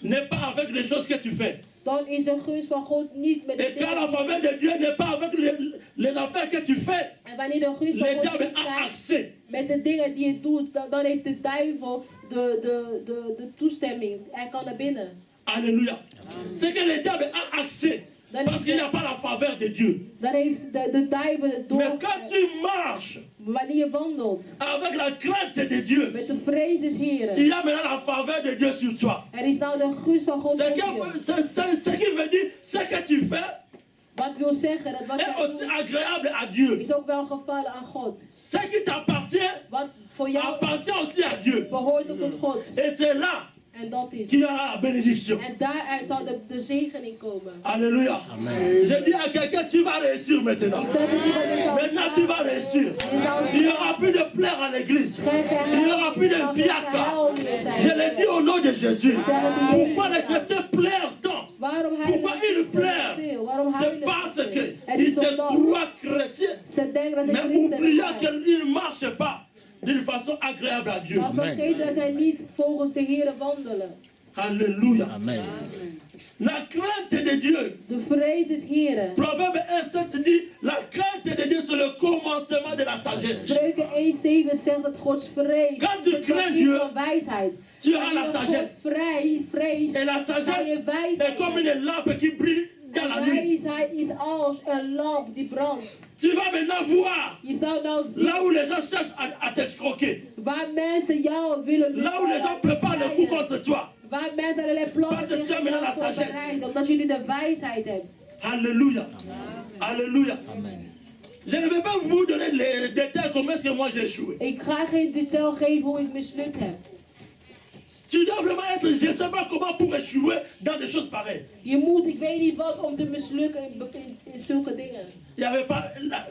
n'est pas avec les choses que tu fais. dan is de gunst van God niet met de Et quand la dingen faveur die de Dieu n'est pas avec les affaires que tu fais, en wanneer de gunst van le God diable niet a zijn accès. met de dingen die je doet, dan heeft de duivel de toestemming. Hij kan naar binnen. Alléluia. C'est que le diable a accès. Parce qu'il n'y a pas la faveur de Dieu. Dan heeft de duivel het door. Mais quand tu marches Wanneer je wandelt avec la crainte de Dieu, met de vrees des Heren, il y a maintenant la faveur de Dieu sur toi. er is nou de gunst van God op je. Ce qui veut dire, ce que tu fais Wat wil zeggen dat wat est je aussi doet, agréable à Dieu. is ook wel gevallen aan God. Ce qui t'appartient Wat voor jou appartient aussi à Dieu. behoort ook tot God. Et c'est là En dat is. qu'il y aura la bénédiction. En daaruit zal de zegening komen. Alléluia. Je dis à quelqu'un, tu vas réussir maintenant. Ik zeg het niet dat je zal Maintenant, tu vas réussir. Il n'y aura plus de pleurs à l'église. Il n'y aura plus de piaka. Je le dis au nom de Jésus. Pourquoi les chrétiens pleurent tant? Waarom Pourquoi ils pleurent? C'est parce qu'ils se croient chrétiens, Ze denken dat mais het christenen oubliant zijn. qu'ils ne marchent pas d'une façon agréable à Dieu. Maar vergeet dat zij niet volgens de Heer wandelen. Alléluia. Amen. La crainte de Dieu. De vrees des Heren. Proverbe 1,7 dit, la crainte de Dieu c'est le commencement de la sagesse. Spreuken 1:7 zegt dat Gods vrees Quand tu het crains begin Dieu, van wijsheid. tu as la Wanneer God sagesse. vreest, Et la ga je sagesse est wijsheid comme hebben. une lampe qui brille dans la En nuit. wijsheid is als een lamp die brandt. Tu vas maintenant voir Je zou nou zien là où les gens cherchent à t'escroquer. waar mensen jou willen Là où les gens préparent le coup contre toi. Waar mensen allerlei plannen Parce que tu as tegen maintenant jou la sagesse. voorbereiden, omdat je nu de wijsheid hebt. Alléluia. Alléluia. Amen. Je ne vais pas vous donner les détails comment est-ce que moi j'ai échoué. Ik ga geen detail geven hoe ik mislukt heb. Tu dois vraiment être, je ne sais pas comment pour échouer dans des choses pareilles. Je moet, ik weet niet wat om te mislukken in zulke dingen. Il n'y avait pas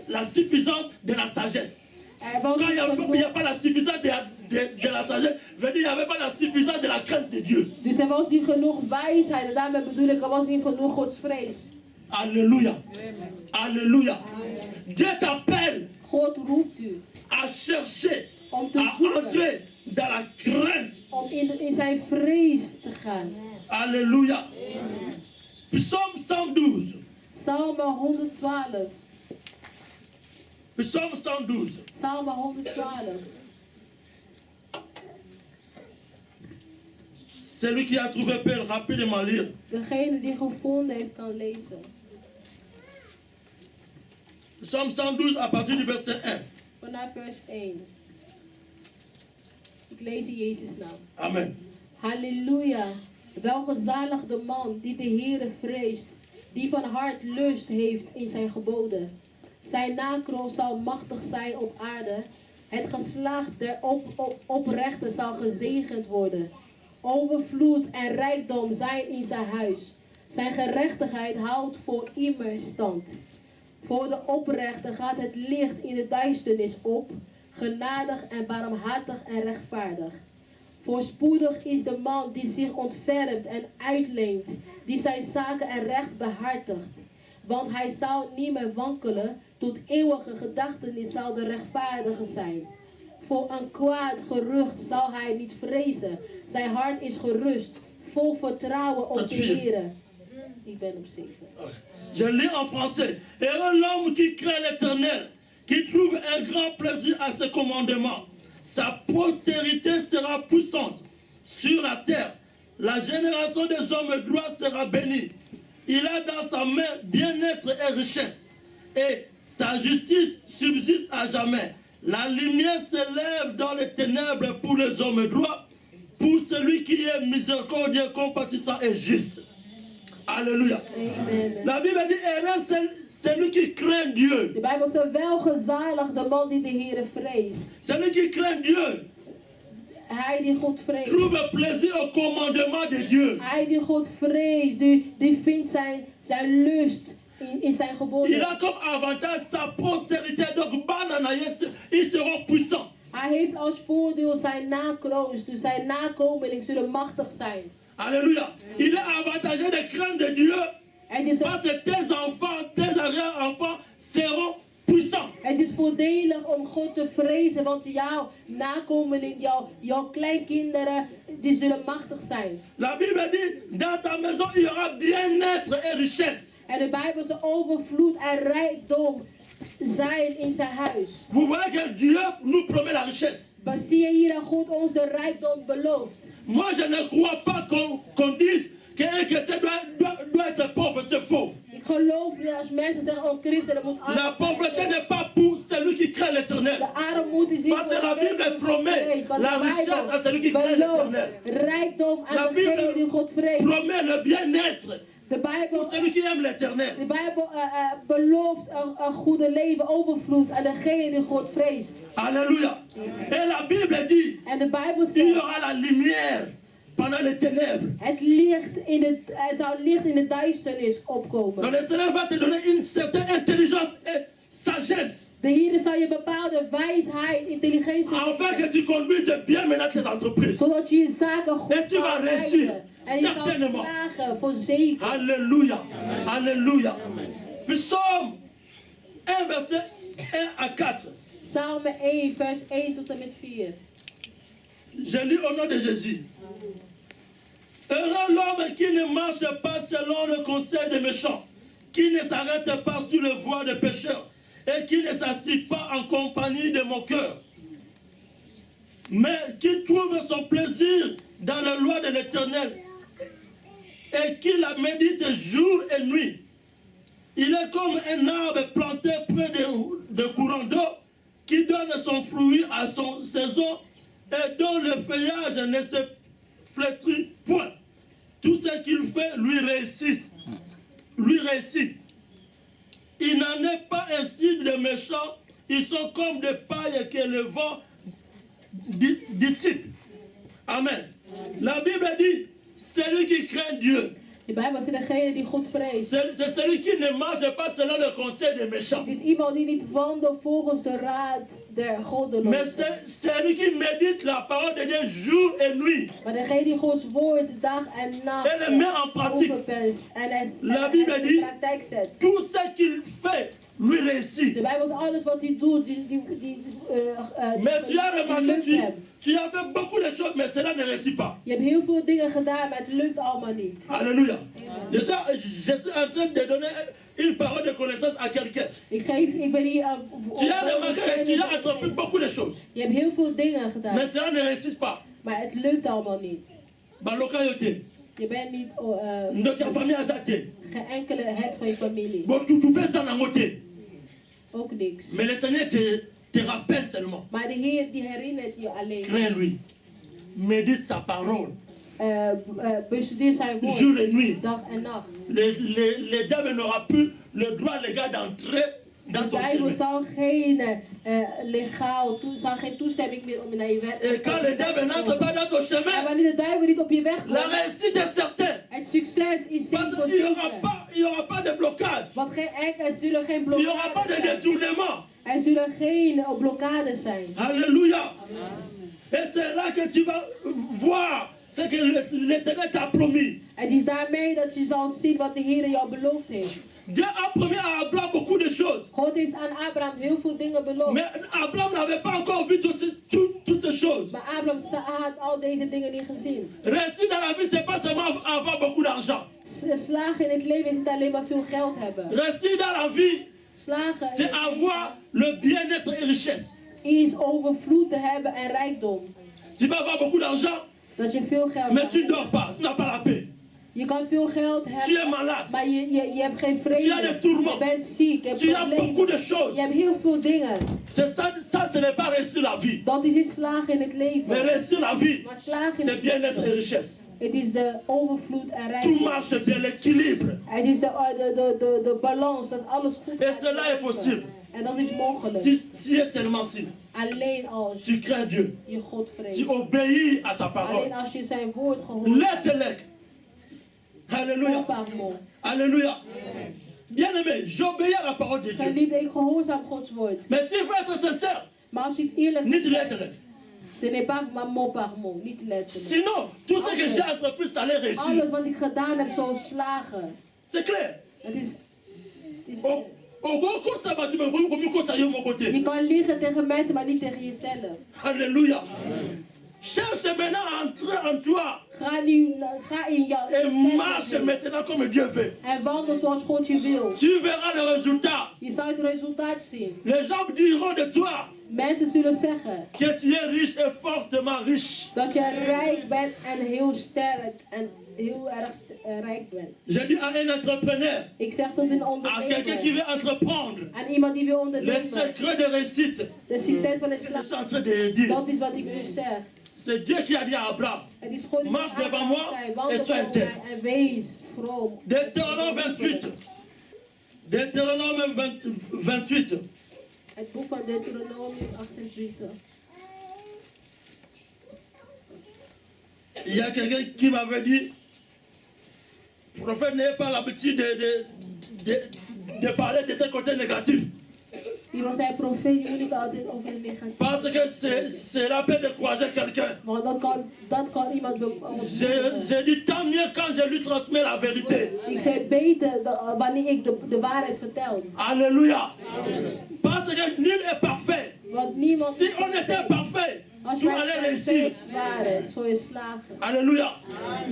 la suffisance de la sagesse. Er was Quand il niet n'y a genoeg, pas la suffisance de la sagesse, veut dire il n'y avait pas la suffisance de la crainte de Dieu. dus er was niet genoeg wijsheid. En daarmee bedoel ik, er was niet genoeg Gods vrees. Alléluia. Alléluia. Dieu t'appelle God roept u à chercher, om te à zoeken, entrer dans la crainte. om in zijn vrees te gaan. Alléluia. Psaume 112. Psalm 112. Psaume 112. Psalm 112. Celui qui a trouvé peut rapidement lire. Degene die gevonden heeft kan lezen. Psaume 112 à partir du verset 1. Vanaf vers 1. Ik lees in Jezus' naam. Amen. Halleluja. Welgezalig de man die de Heere vreest, die van hart lust heeft in zijn geboden. Zijn nakroon zal machtig zijn op aarde. Het geslacht der oprechten zal gezegend worden. Overvloed en rijkdom zijn in zijn huis. Zijn gerechtigheid houdt voor immer stand. Voor de oprechten gaat het licht in de duisternis op, genadig en barmhartig en rechtvaardig. Voorspoedig is de man die zich ontfermt en uitleent, die zijn zaken en recht behartigt. Want hij zal niet meer wankelen, tot eeuwige gedachtenis zal de rechtvaardige zijn. Voor een kwaad gerucht zal hij niet vrezen. Zijn hart is gerust, vol vertrouwen op de Heer. Ik ben op 7. Je lis en français. Heureux l'homme qui craint l'Éternel, qui trouve un grand plaisir à ses commandements. Sa postérité sera puissante sur la terre. La génération des hommes droits sera bénie. Il a dans sa main bien-être et richesse, et sa justice subsiste à jamais. La lumière s'élève dans les ténèbres pour les hommes droits, pour celui qui est miséricordieux, compatissant et juste. Alléluia. Amen. La Bible dit, heureux celui qui craint Dieu. De Bijbel zegt welgezalig de man die de Heere vreest. Celui qui craint Dieu Hij die God vreest. trouve plaisir au commandement de Dieu. Hij die God vreest, die vindt zijn lust in zijn Il geboden. a comme avantage sa postérité. Donc, ils seront puissants. Hij heeft als voordeel zijn nakroost, dus zijn nakomelingen zullen machtig zijn. Alléluia. Il est avantagé de craindre Dieu Het is, parce que tes enfants, tes arrière-enfants seront puissants. het is voordelig om God te vrezen, want jouw nakomelingen, jouw kleinkinderen, die zullen machtig zijn. La Bible dit, dans ta maison, il y aura bien-être et richesse. En de Bijbel zegt overvloed en rijkdom zijn in zijn huis. Vous voyez que Dieu nous promet la richesse. Maar zie je hier dat God ons de rijkdom belooft? Moi, je ne crois pas qu'on dise qu'un chrétien doit être pauvre, c'est faux. Ik geloof niet als mensen zeggen, oh christenen moet arm La pauvreté zijn. n'est pas pour celui qui craint l'éternel. De armoede is niet Parce que voor la de Bible mensen promet die God vreest, la want de richesse à celui qui Bijbel craint belooft l'éternel. rijkdom La aan degene die God Bible vreest. promet le bien-être De Bijbel, pour celui qui aime l'éternel. de Bijbel belooft een goede leven, overvloed aan degene die God vreest. Alléluia. Et la Bible dit, En de Bijbel il y zegt, aura la lumière pendant les ténèbres. er zou licht in de duisternis Donc opkomen. le Seigneur va te donner une certaine intelligence et sagesse De Heer zal je bepaalde wijsheid, intelligentie afin que tu conduises bien maintenant tes entreprises. zodat je je zaken goed Et tu vas kan réussir, leiden. En je zal certainement. slagen voor zeker. Alléluia. Alléluia. Psaume 1, verset 1 à 4. Psalm 1, vers 1 tot en met 4. Je lis au nom de Jésus. Heureux l'homme qui ne marche pas selon le conseil des méchants, qui ne s'arrête pas sur le voie des pécheurs et qui ne s'assied pas en compagnie de moqueurs, mais qui trouve son plaisir dans la loi de l'Éternel et qui la médite jour et nuit. Il est comme un arbre planté près de courants d'eau qui donne son fruit à son saison et dont le feuillage ne se flétrit point. Tout ce qu'il fait lui réussit. Lui réussit. Il n'en est pas ainsi de méchants. Ils sont comme des pailles que le vent dissipe. Amen. La Bible dit, celui qui craint Dieu, De Bijbel zegt degene die God vreest. c'est celui qui ne marche pas selon le conseil des méchants. Het is iemand die niet wandelt volgens de raad der Mais goddelozen. c'est celui qui médite la parole de Dieu jour et nuit. Maar degene die Gods woord dag en nacht Et le met en pratique. overpenst en hij La Bible in de dit, praktijk zet. tout ce qu'il fait lui réussit. De Bijbel zegt alles wat hij doet, Mais tu as remarqué, lukt hem. tu as fait beaucoup de choses, mais cela ne réussit pas. Je hebt heel veel dingen gedaan, maar het lukt allemaal niet. Alléluia. Je suis en train de donner une parole de connaissance à quelqu'un. Ik ben hier Tu as remarqué que tu as entrepris beaucoup de choses, Je hebt heel veel dingen gedaan, mais cela ne réussit pas. maar het lukt allemaal niet. Baloka yote, Je bent niet notre famille a zaté. geen enkele het van je familie. Bon, tu peux s'en engoter. Ook niks. Mais le Seigneur te rappelle seulement. Maar de Heer die herinnert je alleen. Crains lui. Médite sa parole. Bestudeer zijn Jour woord, et nuit. dag en nacht. Les diables n'aura plus le droit légal d'entrer dans De ton Bijbel chemin. zal geen zal geen toestemming meer om naar je weg Et quand le diable n'entre pas dans ton En chemin, wanneer de duivel niet op je weg la komt, réussite est certaine. het succes is Parce zeker qu'il n'y aura zeker. pas de blocade. Want er zullen geen Il n'y aura pas blokkades de zijn. détournement. Er zullen geen blokkades zijn. Alléluia. Et c'est là que tu vas voir ce que l'Éternel t'a promis. Het is daarmee dat je zal zien wat de Heer jou beloofd heeft. Dieu a promis à Abraham beaucoup de choses. God heeft aan Abraham heel veel dingen beloofd. Mais Abraham n'avait pas encore vu toutes ces choses. Maar Abraham had al deze dingen niet gezien. Rester dans la vie, c'est pas seulement avoir beaucoup d'argent. slagen in het leven is niet alleen maar veel geld hebben. Réussir dans la vie, Slagen in c'est het avoir le bien-être et richesse. leven is overvloed te hebben en rijkdom. Tu peux avoir beaucoup d'argent, Dat je veel geld mais tu ne hebt. dors pas, tu n'as pas la paix. Je kan veel geld Tu es hebben, malade, maar je hebt geen vrede. Tu as des tourments. Je bent ziek, je hebt tu as beaucoup problemen. de choses. Je hebt heel veel dingen. C'est ça, ça, ce n'est pas réussir la vie. Dat is niet slagen in het Mais leven. réussir la vie, Maar slagen in c'est het bien-être et leven, richesse. het is de overvloed en Tout rijkdom. marche bien, l'équilibre. Het is de balans, dat alles goed Et gaat cela est leven. possible. En dat is mogelijk. Si et seulement si Alleen als tu crains Dieu, je God tu vreest. obéis à sa Alleen parole. als je zijn woord gehoord Let hebt. elec. Alléluia. Pardon. Alléluia. Bien-aimé, j'obéis à la parole de Dieu. Geliefde, ik gehoorzaam Gods woord. Mais s'il faut être sincère, Maar als je eerlijk niet bent, let elec. ce n'est pas mot par mot, niet letterlijk. Sinon, tout ce que j'ai entrepris, ça allait réussir. Alles wat ik gedaan heb, zal slagen. C'est clair. Het is, mon côté. je kan liegen tegen mensen, maar niet tegen jezelf. Alléluia. Cherche maintenant à entrer en toi Ga in jou. et marche maintenant comme Dieu veut. En wandel zoals God je wil. Tu verras le résultat. Je zal het resultaat zien. Les gens diront de toi Mensen zullen zeggen que tu es riche et fortement riche. dat je rijk bent en heel sterk en heel erg rijk bent. Je dis à un entrepreneur, Ik zeg tot een à quelqu'un qui ondernemer, veut entreprendre, aan iemand die wil le ondernemen, secret de réussite, de succes van de je suis slag. en train de dire, Dat is wat ik nu zeg. c'est Dieu qui a dit à Abraham, Het is God die Marche tegen devant Abraham moi zei, et wandel sois voor intègre. mij en wees vroom. Deutéronome 28. Deutéronome 28. Het boek van Deuteronomium 28. Il y a quelqu'un qui m'avait dit, prophète, n'ayez pas l'habitude de parler de tes côtés négatifs. Iemand zei, profeet, je moet niet altijd over het negatief. Parce que cela peut décourager quelqu'un. Want dat kan iemand J'ai dit tant mieux quand je lui transmets la vérité. Ik zei, beter wanneer ik de waarheid vertel. Alléluia. Parce que nul est parfait. Want niemand Si on était parfait, als tout allait réussir. waren, zou je slagen. Alléluia.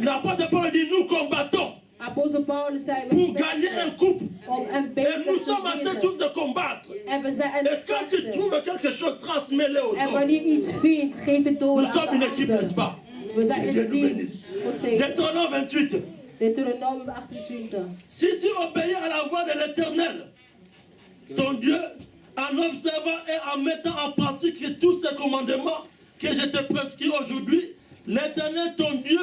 L'apôtre Paul dit, nous combattons Apostel Paulus zei, pour gagner un couple. om een Et beter nous te sommes en train winnen. tous de combattre. En we zijn Et quand tu vechten. trouves quelque chose, transmets-le aux En autres. wanneer je iets vindt, geef het door Nous aan sommes de une équipe, ander. n'est-ce pas? We zijn Que Dieu een nous team. bénisse. God zegen. Deutéronome 28. Deuteronomium 28. Si tu obéis à la voix de l'Éternel, ton Dieu, en observant et en mettant en pratique tous ces commandements que je te prescris aujourd'hui, l'Éternel, ton Dieu,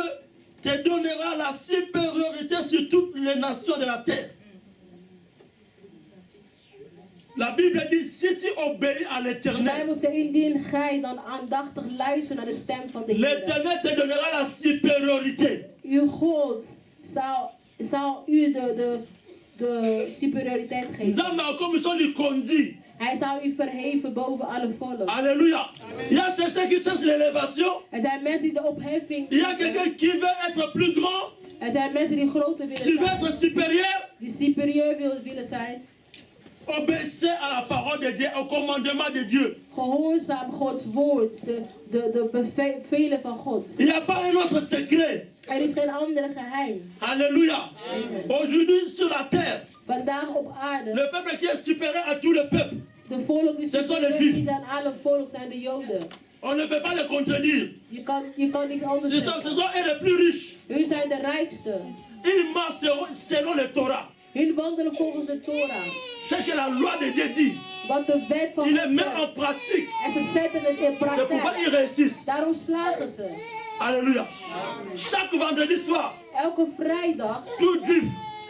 te donnera la supériorité sur toutes les nations de la terre. La Bible dit, si tu obéis à De l'Éternel, Bijbel zegt, indien gij dan aandachtig luistert naar de stem van de Heer. l'Éternel te donnera la supériorité. Uw God zal u de superioriteit geven. Zama comme ça lui conduit. Hij zal u verheven boven alle volken. Alléluia. Il y a quelqu'un qui cherche l'élévation. Er zijn mensen die de opheffing Il y a quelqu'un qui veut être plus grand. Er zijn mensen die groter willen Tu veux zijn. être supérieur. Die superieur willen zijn. Obéissez à la parole de Dieu, au commandement de Dieu. Gehoorzaam Gods woord. De bevelen van God. Il n'y a pas un autre secret. Er is geen andere geheim. Alléluia. Aujourd'hui sur la terre, Vandaag op aarde. le peuple qui est supérieur à tout le peuple, De volk die Ce sont les superieur Juifs. is aan alle volk zijn de Joden. on ne peut pas les contredire. Je kan niks anders Ce zeggen. sont eux les plus riches. Hun zijn de rijkste. Ils marchent selon le Torah. Hun wandelen volgens de Torah. C'est que la loi de Dieu dit. Wat de wet van Il God les met zegt. en pratique. En ze zetten het in C'est pourquoi praktijk. ils réussissent. Daarom slagen ze. Alléluia. Chaque vendredi soir, Elke vrijdag, tout juif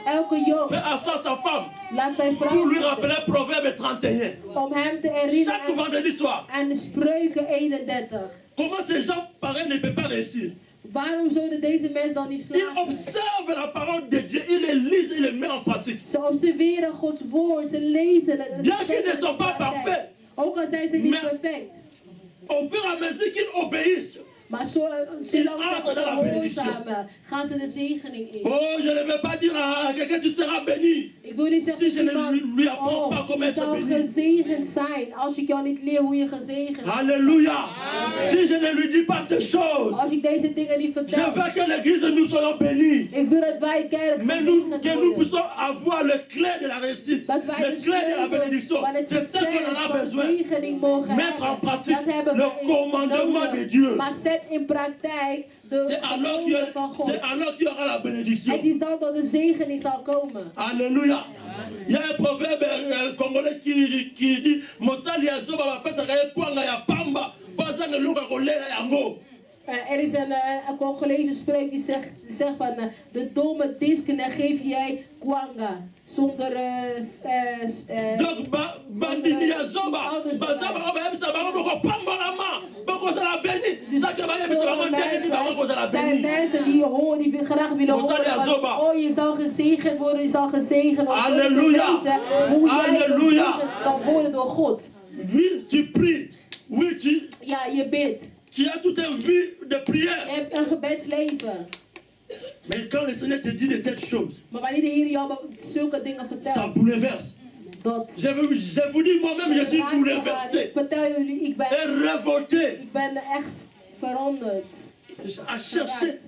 elke Jood fait asseoir sa femme laat zijn pour vrouw lui zitten. rappeler Proverbe 31. Om hem te Chaque herinneren vendredi soir. aan de spreuken 31. Comment ces gens pareils ne peuvent pas réussir? Waarom zouden deze mensen dan niet Ils slagen? observent la parole de Dieu, ils les lisent, ils les mettent en pratique. Ze observeren Gods woord, ze lezen het. Bien qu'ils ne sont pas parfaits. Ook al zijn ze niet Mais- perfect. Au fur et à mesure qu'ils obéissent, Maar zolang ze gehoorzamen, gaan ze de zegening in. Oh, je ne vais pas dire à quelqu'un tu seras béni. Ik wil niet zeggen Si je ne lui apprends pas comment je être zal béni. gezegend zijn als ik jou niet leer hoe je gezegend bent. Alléluia. Si je ne lui dis pas ces choses, Als ik deze dingen niet je vertel. veux que l'église nous soyons bénis. Ik wil dat wij kerk Mais gezegend que nous worden. puissions avoir le clé de la réussite, Dat wij le clé de la bénédiction. C'est ça qu'on en a besoin. Mettre en pratique le commandement de Dieu. Maar zet in praktijk de C'est alors geboden van God. qu'il y aura la bénédiction. Het is dan dat de zegening zal komen. Alléluia. Il y a un proverbe congolais qui dit Mosali azoba bapesa kaya kwanga ya pamba pasanga luka kolela yango. Er is een Congolese spreuk die zegt van de domme disken geef jij kwanga zonder donc bandini ya zoba bazaba bayebisa bango boko pambolama bakozala beni saka bayebisa bango ndenge bango kozala zijn beni. mensen die horen, die graag willen horen van, oh je zal gezegend worden, je zal gezegend worden. Halleluja. Hoe jij Halleluja. gezegend kan worden door God. Oui, tu pries. Oui, Ja, je bidt. tu as toute une vie de prière. Je hebt een gebedsleven. Mais quand le Seigneur te dit de telles choses, Maar wanneer de Heer jou zulke dingen ça vertelt, bouleverse. dat Je vous dis moi-même, je suis ik bouleversé vertel jullie, ik et révolté ben echt veranderd. à chercher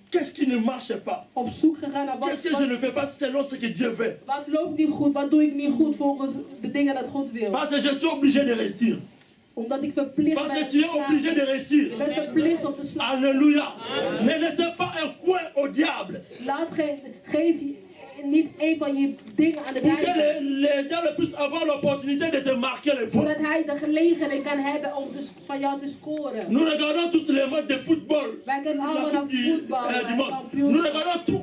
qu'est-ce qui ne marche pas. Op zoek gegaan naar Qu'est-ce que je ne fais pas selon ce que Dieu veut. wat loopt niet goed, wat doe ik niet goed volgens de dingen dat God wil. Parce que je suis obligé de réussir. Omdat ik verplicht Parce ben que tu es obligé de réussir. Je bent verplicht om te slagen. Alléluia. Ne laissez pas un coin au diable. Geef niet een van je dingen aan de Pour que duivel. les diables puissent avoir l'opportunité de te marquer les points. Zodat hij de gelegenheid kan hebben om van jou te scoren. Nous regardons tous les matchs de football. Wij kijken allemaal naar voetbal, du monde. Nous kampioen. regardons tout,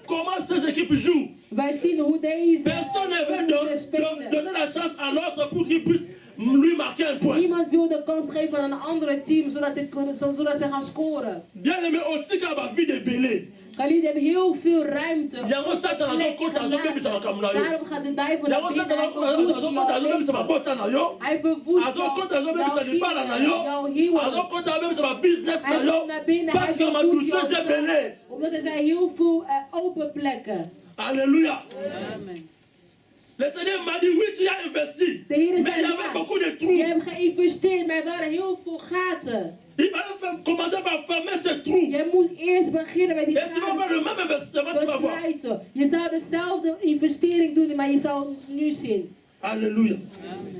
comment ces équipes jouent. Wij zien hoe deze Personne ne veut ploegen spelen. donner la chance à l'autre pour qu'il puisse lui marquer un point. Niemand wil de kans geven aan een andere team zodat ze gaan scoren. Bien aimé, aussi qu'il y a vie de belé. Jullie hebben heel veel ruimte. Yango Satan Daarom gaat de duivel naar Yango binnen. Hij verwoest jouw huwelijk. business Hij komt naar binnen. Hij verwoest jouw zaak. Omdat er zijn heel veel open plekken. Alléluia. Le Seigneur m'a dit, oui, tu as investi. De Heer Mais il y zei, avait beaucoup de je trous. hebt geïnvesteerd, maar er waren heel veel gaten. Il fallait commencer par fermer ces trous. Je moet eerst beginnen met die Et tu vas voir le même investissement, tu vas voir. sluiten. Je zou dezelfde investering doen, maar je zou nu zien. Alléluia.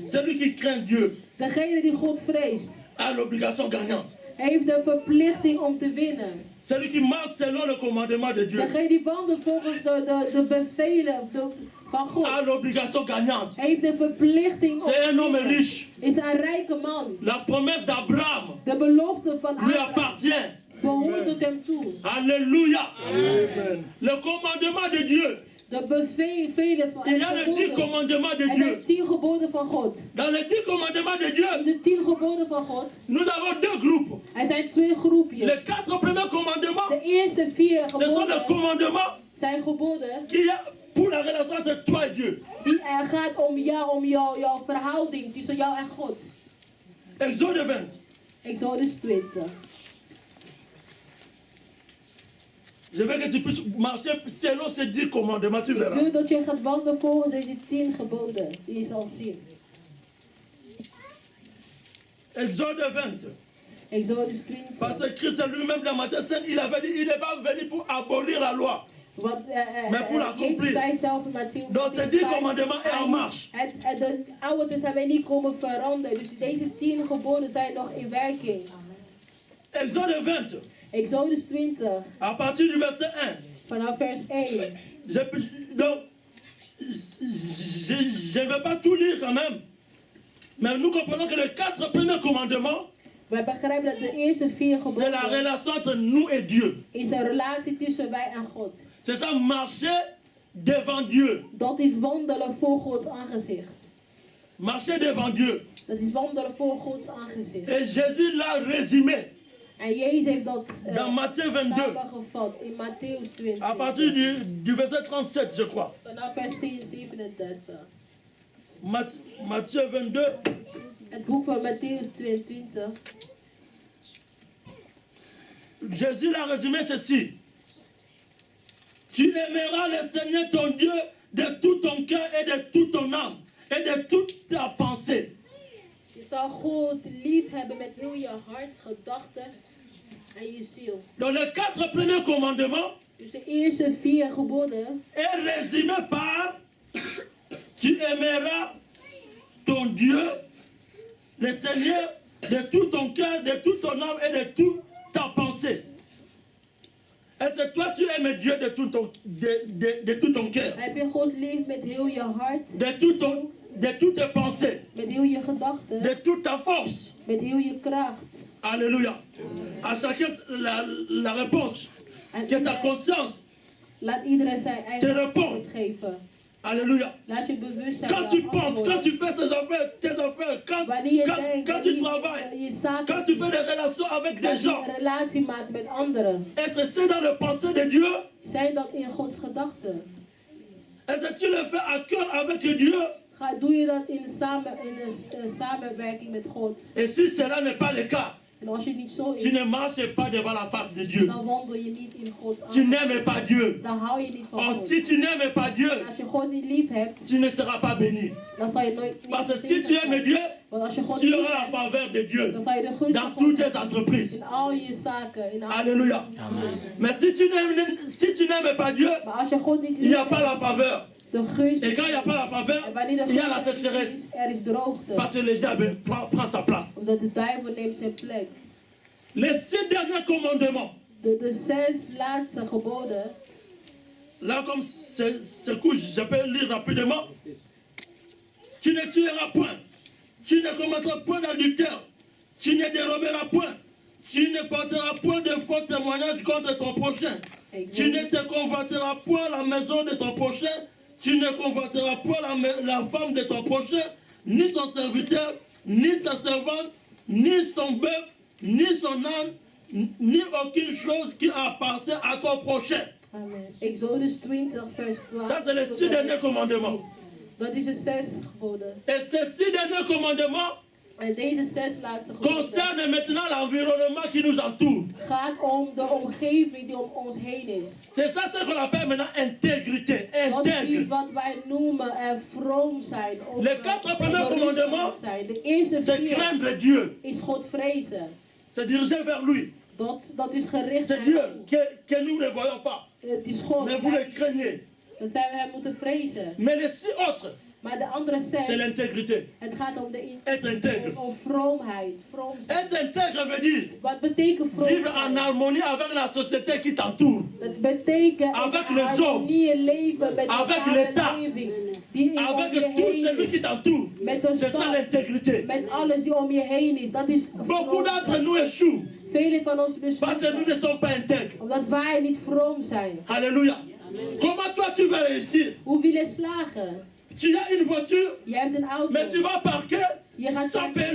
Celui qui craint Dieu Degene die God vreest, a l'obligation gagnante. heeft de verplichting om te winnen. Celui qui marche selon le commandement de Dieu Degene die wandelt volgens de bevelen van God, a l'obligation gagnante. heeft de verplichting om C'est un te homme winnen. riche. Is een rijke man. La promesse d'Abraham De belofte van lui Abraham appartient. behoort tot hem toe. Alléluia. Amen. Le commandement de Dieu. De bevelen van Il y a les 10 geboden. commandements de Er Dieu. zijn 10 geboden van God. Dans les 10 commandements de In Dieu, de 10 geboden van God, nous avons deux groupes. er zijn 2 groepjes. Les 4 premiers commandements, De eerste 4 ce sont les geboden commandements zijn geboden qui a pour la relation entre toi et Dieu. die er gaat om jouw verhouding tussen jou en God. Exode 20. Exodus 20. Je veux que tu puisses marcher selon ces 10 commandements, tu Ik verras. wil dat je gaat wandelen volgens deze 10 geboden die je zal zien. Exode 20. Exodus 20. Parce que Christ lui-même dans Matthieu 5, il avait dit, il n'est pas venu pour abolir la loi. Want Maar pour l'accomplir. Jezus zei zelf in Matthäus Donc ces 10 commandements est en marche. Het Oude Testament niet komen veranderen. Dus deze 10 geboden zijn nog in werking. Exode 20, Exodus 20, à partir du verset 1. vanaf vers 1. Donc, je ne vais pas tout lire quand même. Mais nous comprenons que les 4 premiers commandements, Wij begrijpen dat de eerste 4 c'est la geboden relation entre nous et Dieu. is een relatie tussen wij en God. C'est ça, marcher devant Dieu. Dat is wandelen voor Gods aangezicht. Marcher devant Dieu. Dat is wandelen voor Gods aangezicht. Et Jésus l'a résumé En Jezus heeft dat dans Matthieu 22, samengevat in Matthäus 20. à partir du verset 37, je crois. Vanaf vers 37. Matthieu 22, Het boek van Matthäus 22. Jésus l'a résumé ceci. Tu aimeras le Seigneur ton Dieu de tout ton cœur et de toute ton âme et de toute ta pensée. Je zal God lief hebben met heel je hart, gedachten en je ziel. Donc les 4 premiers commandements Dus de eerste 4 geboden est résumé par tu aimeras ton Dieu, le Seigneur, de tout ton cœur, de toute ton âme et de toute ta pensée. Est-ce que toi tu aimes Dieu de tout ton cœur, heb je God lief met heel je hart, de toutes tes pensées, met heel je gedachten, de toute ta force? met heel je kracht. Alléluia. À chacun la réponse. En Que ta conscience laat iedereen zijn te eigen répond. antwoord geven. Alléluia. Laat je bewustzijn Quand tu jou penses, quand antwoorden. tu fais tes affaires, Wanneer je denkt, quand tu wanneer travailles, je zaken quand tu fais des relations avec des als je gens, een relatie maakt met anderen, est-ce que c'est dans le pensée de Dieu? zijn dat in Gods gedachten? Est-ce que tu le fais à cœur avec Dieu? Doe je dat in een samenwerking met God? Et si cela n'est pas le cas, En als je niet zo tu is, ne marches pas devant la face de Dieu. dan wandel je niet in Gods Tu aangezicht. n'aimes pas Dieu. Dan hou je niet van Or, God. si tu n'aimes pas Dieu, En als je God niet lief hebt, tu ne seras pas béni. dan zal je nooit Parce que niet si tu aimes Dieu, Want als je God tu lief auras la hebt, faveur de Dieu dan zal je de gunst dans van toutes God tes entreprises. in al je zaken, in al Alléluia. Mais si tu n'aimes pas Dieu, Maar als je God niet il n'y lief a pas la hebt, faveur. de gunst, Et quand il n'y a pas la faveur, en wanneer de il y a la gunst sécheresse. er is droogte. Parce que le diable prend sa place. Omdat de duivel neemt zijn plek. Les 6 derniers commandements, De 6 laatste geboden, là comme ce coup, je peux lire rapidement. Tu ne tueras point, tu ne commettras point d'adultère, tu ne déroberas point, tu ne porteras point de faux témoignages contre ton prochain, tu ne te convoiteras point la maison de ton prochain, tu ne convoiteras point la femme de ton prochain, ni son serviteur, ni sa servante, ni son bœuf, ni son âne, ni aucune chose qui appartient à ton prochain. Amen. Exodus 20 vers 12. Ça, c'est les 6 derniers commandements. Dat is de 6 geboden. Et ces 6 derniers commandements En deze 6 laatste geboden concernent maintenant l'environnement qui nous entoure. gaat om de omgeving die om ons heen is. C'est ça ce qu'on appelle maintenant intégrité. Dat is Intègre. wat wij noemen vroom zijn. Of, Les 4 premiers commandements, zijn. De eerste c'est 4 craindre Dieu. is God vrezen. C'est diriger vers lui. Dat is gericht C'est naar Dieu hem. que nous ne voyons pas. Het is God. Mais vous le craignez. Dat wij hem moeten vrezen. Mais les 6 autres, Maar de andere 6, c'est l'intégrité. het gaat om Être intègre. om vroomheid. Vroom zijn. Être intègre veut dire Wat betekent vroom vivre en zijn? harmonie avec la société qui t'entoure. Dat betekent Avec in les harmonie leven met de Avec l'État. samenleving. Die om Avec je tout heen celui is. qui t'entoure. Met de C'est ça stad. l'intégrité. Met alles die om je heen is. Dat is Beaucoup vroom d'entre zijn. nous échouent Velen van ons parce que nous ne mislukken. sommes pas intègres. Omdat wij niet vroom zijn. Alléluia. Comment toi tu vas réussir? Hoe wil je slagen? Tu as une voiture, Je hebt een auto. mais tu vas parquer Je gaat sans payer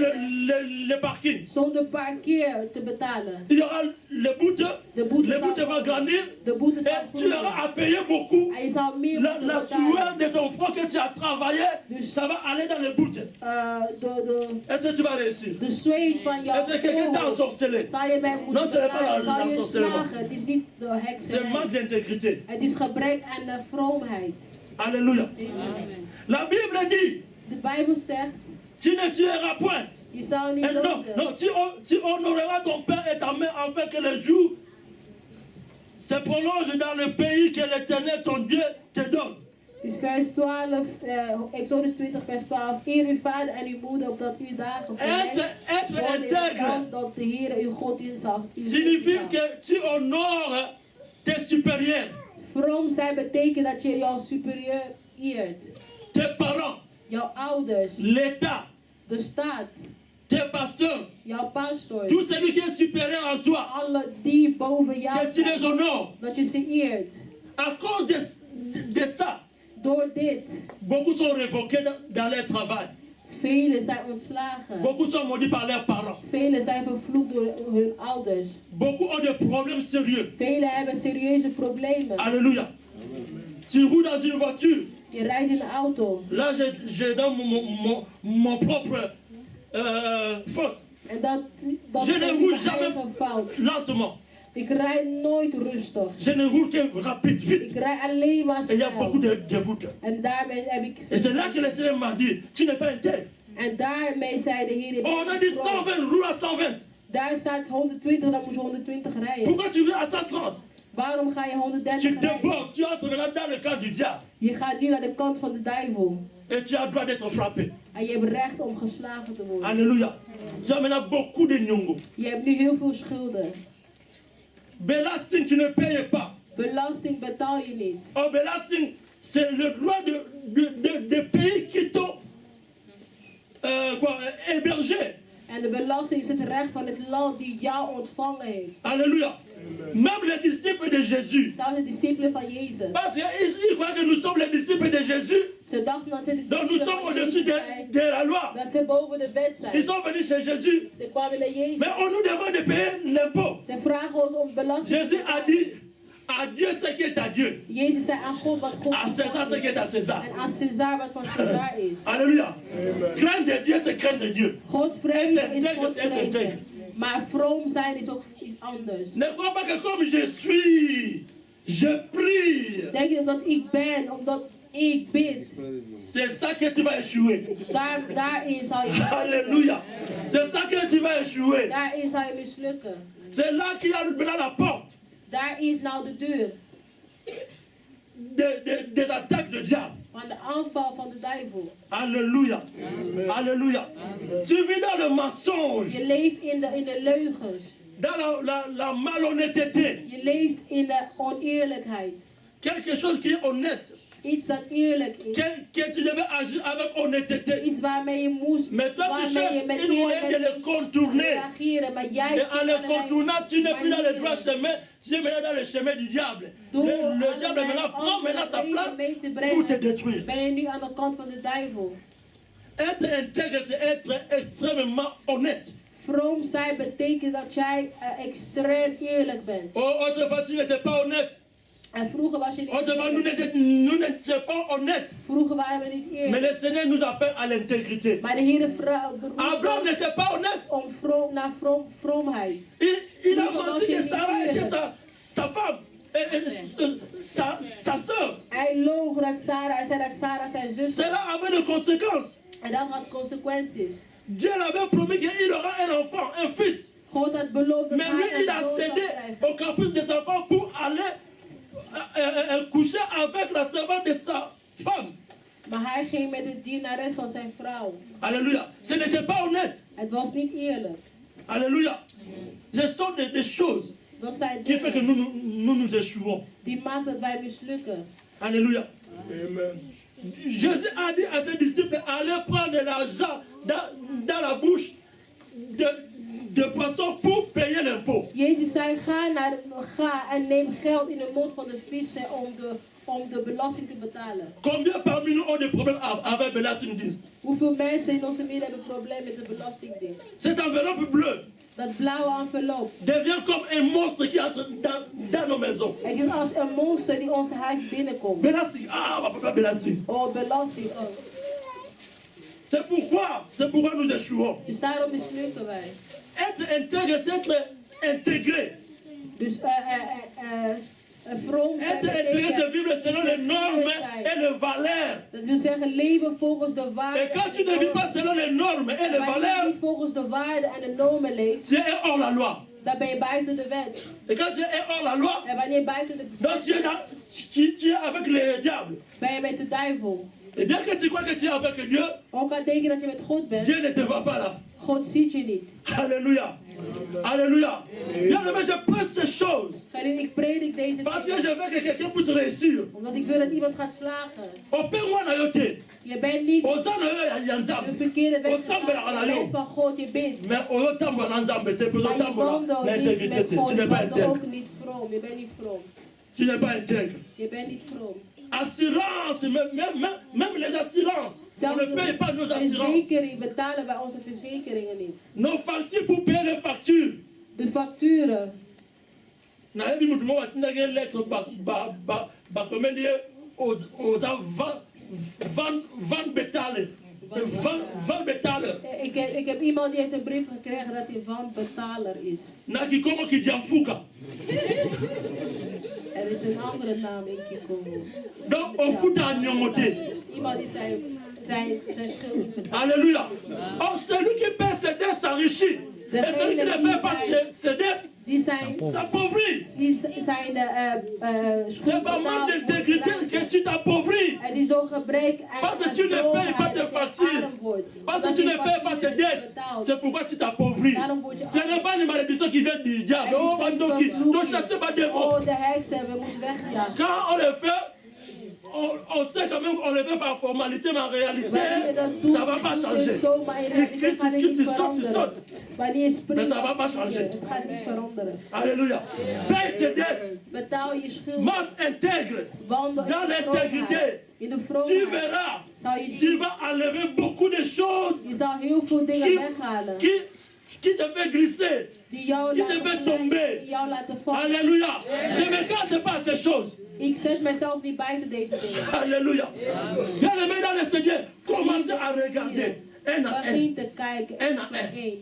le parking. zonder parkeer te betalen. Il y aura le boute De va grandir de boete et zal tu groeien. auras à payer beaucoup. En je zal meer La moeten sueur betalen. de ton front que tu as travaillé, ça va aller dans le bout. Est-ce que tu vas réussir? De zweet van jouw Est-ce que quelqu'un t'a ogen ensorcelé? zal je mij Non, moeten ce n'est pas betalen. Zal je l'ensorcellement. slagen. Het is niet de C'est hekserij. manque d'intégrité. Het is gebrek aan de vroomheid. Alléluia. Amen. La Bible dit, De Bijbel zegt, tu ne tueras point. je zal niet Non, doden. non, tu honoreras ton père et ta mère afin que le jour se prolonge dans le pays que l'Éternel ton Dieu te donne. Dus vers 12, Exodus 20 vers 12. Eer uw vader en uw moeder opdat uw dagen Être intègre dat de Heer uw God u zal. signifie que tu honores tes supérieurs, Vroom zijn betekent dat je jouw superieur eert. tes parents, Jouw ouders, l'État, de staat, tes pasteurs, jouw pastor. tout celui qui est supérieur en toi, Alle die boven jou que tu les zijn, honores. dat je ze eert. À cause de ça, Door dit, beaucoup sont révoqués dans leur travail. velen zijn ontslagen. Beaucoup sont maudits par leurs parents. Velen zijn vervloekt door hun ouders. Beaucoup ont des problèmes sérieux. Velen hebben serieuze problemen. Alléluia. Tu roules dans une voiture. Je rijdt in een auto. Là, je donne mon propre faute. En dat Je is ne een roule jamais eigen fout. lentement. Ik rijd nooit rustig. Je ne roule que rapide, vite. Ik rijd alleen maar Et il y a beaucoup snel. de routes. En daarmee heb ik... Et c'est là que le Seigneur m'a dit, tu n'es pas intègre. En daarmee zei de Heer... On a dit 120, roule à 120. Daar staat 120, dan moet je 120 rijden. Pourquoi tu roules à 130? Waarom ga je Tu 130 rijden? débordes, tu entres maintenant dans le camp du diable. Je gaat nu naar de kant van de duivel. Et tu as droit d'être frappé. En je hebt recht om geslagen te worden. Alléluia. Tu as maintenant beaucoup de nyongo. Je hebt nu heel veel schulden. Belasting, tu ne payes pas. Belasting betaal je niet. Oh, belasting, c'est le droit de pays qui t'ont hébergé. En de belasting is het recht van het land die jou ontvangen heeft. Alléluia. Même les disciples de Jésus. Zelfs de discipelen van Jezus. Parce qu'ils croient que nous sommes les disciples de Jésus. Ze dachten dat ze de Donc nous discipelen sommes van au-dessus Jezus zijn. de la loi. Dat ze boven de wet Ils zijn. sont venus chez Jésus. Ze kwamen naar Jezus. Mais on nous demande de payer l'impôt. Ze vragen ons om belasting te Jésus a betalen. dit à Dieu ce qui est à Dieu. Jezus zei aan God wat God À César ce qui est à César. en aan César wat van César is. Alléluia. Craindre de Dieu, c'est craindre de Dieu. God vrezen Être is intègre, God c'est être intègre. vrezen. Maar vroom zijn is ook iets anders. Ne crois pas que comme je suis, je prie. Denk je dat ik ben omdat ik bid? C'est ça que tu vas échouer. Daarin zal je Alléluia. C'est ça que tu vas échouer. Daarin zal je mislukken. C'est là qu'il y a maintenant la porte Daar is nou de deur des attaques du diable. van de aanval van de duivel. Alléluia. Alléluia. Tu vis dans le mensonge, Je leeft in de leugens. dans la malhonnêteté. Je leeft in de oneerlijkheid. Quelque chose qui est honnête. Iets dat eerlijk is. Que tu devais agir avec honnêteté. Iets waarmee je moest, Mais toi, tu waarmee cherches je met une moyen de le eerlijkheid moest contourner. reageren. Maar jij Et en le zoekt contournant, tu n'es plus dans le manieren. droit chemin, tu es maintenant dans le chemin du diable. Door Le allerlei diable maintenant prend maintenant sa andere place wegen mee te pour te brengen, détruire. ben je nu aan de kant van de duivel. Être intègre, c'est être extrêmement honnête. Vroom zijn betekent dat jij extreem eerlijk bent. Oh, autrefois, tu n'étais pas honnête. En vroeger was je niet Autrefois, nous eerlijk. n'étions pas honnêtes. Vroeger waren we niet Mais eerlijk. le Seigneur nous appelle à l'intégrité. Maar de Heer Abraham beroept n'était pas honnête. om naar vroomheid. Il a menti que Sarah était sa femme, sa soeur. Hij loog dat Sarah, hij zei dat Sarah zijn zus was. Cela avait des conséquences. En dat had consequenties. Dieu l'avait promis qu'il aura un enfant, un fils. God had beloofd dat Mais lui, hij il a een zoon zou cédé krijgen. au campus des enfants pour aller coucher avec la servante de sa femme. Maar hij ging met de dienares van zijn vrouw. Alléluia. Ce n'était pas honnête. Het was niet eerlijk. Alléluia. Ce sont des choses Dat zijn qui font que dingen nous échouons. die maken dat wij mislukken. Alléluia. Amen. Jésus a dit à ses disciples, allez prendre l'argent dans la bouche de poisson pour payer l'impôt. Jezus zei, ga en neem geld in de mond van de vissen om de belasting te betalen. Combien parmi nous ont des problèmes avec Belastingdienst? Hoeveel mensen in onze midden hebben problemen met de belastingdienst? Cette enveloppe bleue Dat blauwe envelop. devient comme un monstre qui entre dans nos maisons. Het is als een monster die ons huis binnenkomt. Belasting, ah, ma papa Belasting. Oh, belasting. Oh. C'est pourquoi nous échouons. Dus daarom mislukken wij. Être intègre, c'est être intégré. Dus vroom zijn Être intégré, c'est betekent vivre selon les normes et les valeurs. dat wil zeggen leven volgens de waarden. Et quand tu ne vis pas selon les normes et les Wanneer je valeurs, niet volgens de waarden en de normen leeft, tu es hors la loi. dan ben je buiten de wet. Et quand tu es hors la loi, En wanneer je buiten de donc tu es avec le diable. ben je met de duivel. Et bien que tu crois que tu es avec Dieu, Ook al denk je dat je met God bent, Dieu ne te voit pas là. God ziet je niet. Alléluia. Alléluia. Bien aimé, je presse ces choses Geliefd, ik predik deze parce que dingen, je veux que quelqu'un puisse réussir. omdat ik wil dat iemand gaat slagen. Opère-moi na yote. Je bent niet Ozana yo ya een nzambe. verkeerde weg Osambela gegaan. na Je yo. bent van God, je bent. Mais oyotambola na nzambe te, Maar je oyotambola wandelt na niet intégrité met te. God, Tu je n'es pas wandelt ook intègre. niet vroom. Je bent niet vroom. Tu n'es pas intègre. Je bent niet vroom. Assurance, même les assurances. On ne paye pas nos assurances. Verzekering betalen wij onze verzekeringen niet. Nos factures pour payer les factures. De facturen. nayebi mutu moko atindaki lettre bakomeli ye oza vande betale van betaler. Ik heb iemand die heeft een brief gekregen dat hij van betaler is. Na Kikomo ki diamfuka. Er is een andere naam in Kikomo. Donc on fout à nyongote. Iemand die zijn schuld betaalt. Alléluia. Or celui qui paie ses dettes s'enrichit. Et celui qui ne paie pas ses dettes s'appauvrit. C'est par manque d'intégrité que tu t'appauvris. Parce que tu ne payes pas tes factures. Parce que tu ne payes pas tes dettes. C'est pourquoi tu t'appauvris. Ce n'est pas une malédiction qui vient du diable. Oh, Bandoki, tu chasses pas des mots. Quand on le fait, on sait quand même qu'on le fait par formalité, mais en réalité, ça ne va pas changer. Tu sautes. Mais ça ne va pas changer. Alléluia. Paye tes dettes. Marche intègre. Dans l'intégrité, tu verras. Tu vas enlever beaucoup de choses qui te fait glisser, qui te fait tomber. Alléluia. Je ne m'écarte pas à ces choses. Ik zet mezelf niet buiten deze dingen. Alléluia. Bien aimé dans le Seigneur, commencez à regarder un à un. Begin te kijken Un à naar un. één.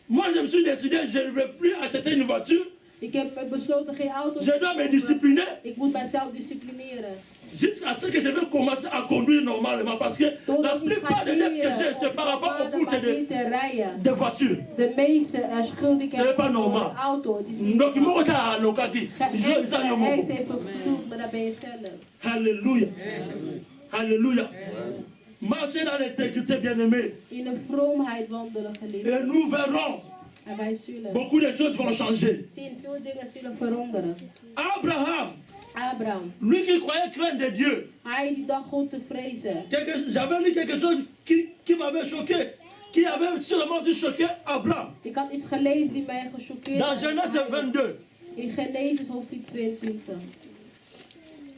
Moi, je me suis décidé, je ne veux plus acheter une voiture. Ik heb besloten geen auto te Je dois me kopen. discipliner Ik moet mijzelf disciplineren. jusqu'à ce que je vais commencer à conduire normalement. Parce que la plupart des dettes que j'ai, c'est par rapport au coût de voitures. De meeste schuld die ik Ce n'est heb pas voor normal. een auto. Het is niet Donc, il normaal. faut à l'occasion. Ex heeft een schuld, maar dat ben je zelf. Alléluia. Alléluia. Marchez dans l'intégrité, bien-aimé. In de vroomheid wandelen, geliefd. Et nous verrons, En wij zullen beaucoup de choses vont changer. zien, veel dingen zullen veranderen. Abraham, Abraham, lui qui croyait craindre de Dieu, hij die dacht God te vrezen. j'avais lu quelque chose qui m'avait choqué, qui avait sûrement aussi choqué Abraham. Ik had iets gelezen die mij gechoqueerd Dans had. Genèse 22, In Genesis hoofdstuk 22.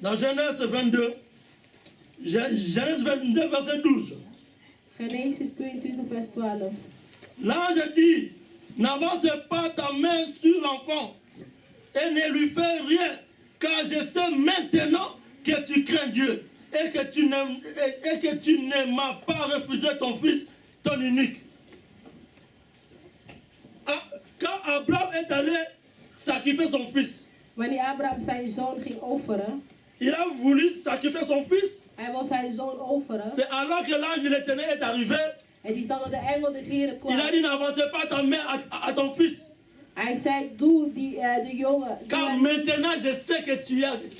dans Genèse 22, Genèse 22, verset 12. Genesis 22 vers 12. L'ange dit, n'avance pas ta main sur l'enfant et ne lui fais rien, car je sais maintenant que tu crains Dieu et que tu ne m'as pas refusé ton fils, ton unique. Quand Abraham est allé sacrifier son fils, Wanneer Abraham zijn zoon ging offeren, il a voulu sacrifier son fils. hij wil zijn zoon offeren. C'est alors que l'ange de l'Éternel est arrivé. Het is dan dat de engel des Heren kwam. Il a dit, n'avance pas ta main à ton fils. Hij zei, doe de jongen. Car maintenant je sais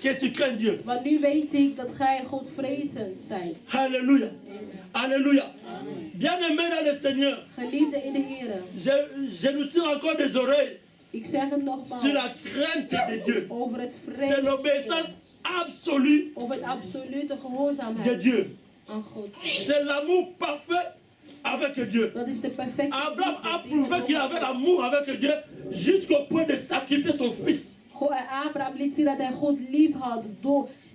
que tu crains Dieu. Want nu weet ik dat gij Godvrezend zijt. Alléluia. Alléluia. Bien-aimé dans le Seigneur, Geliefde in de Heren. je nous tire encore des oreilles Ik zeg het nogmaals. sur la crainte de Dieu. Over het C'est l'obéissance vrezen. absolue Over het absolute de gehoorzaamheid Dieu. aan God. C'est l'amour parfait avec Dieu. Dat is de perfecte. Abraham a prouvé qu'il avait l'amour avec Dieu jusqu'au point de sacrifier son fils. Abraham liet zien dat hij God lief had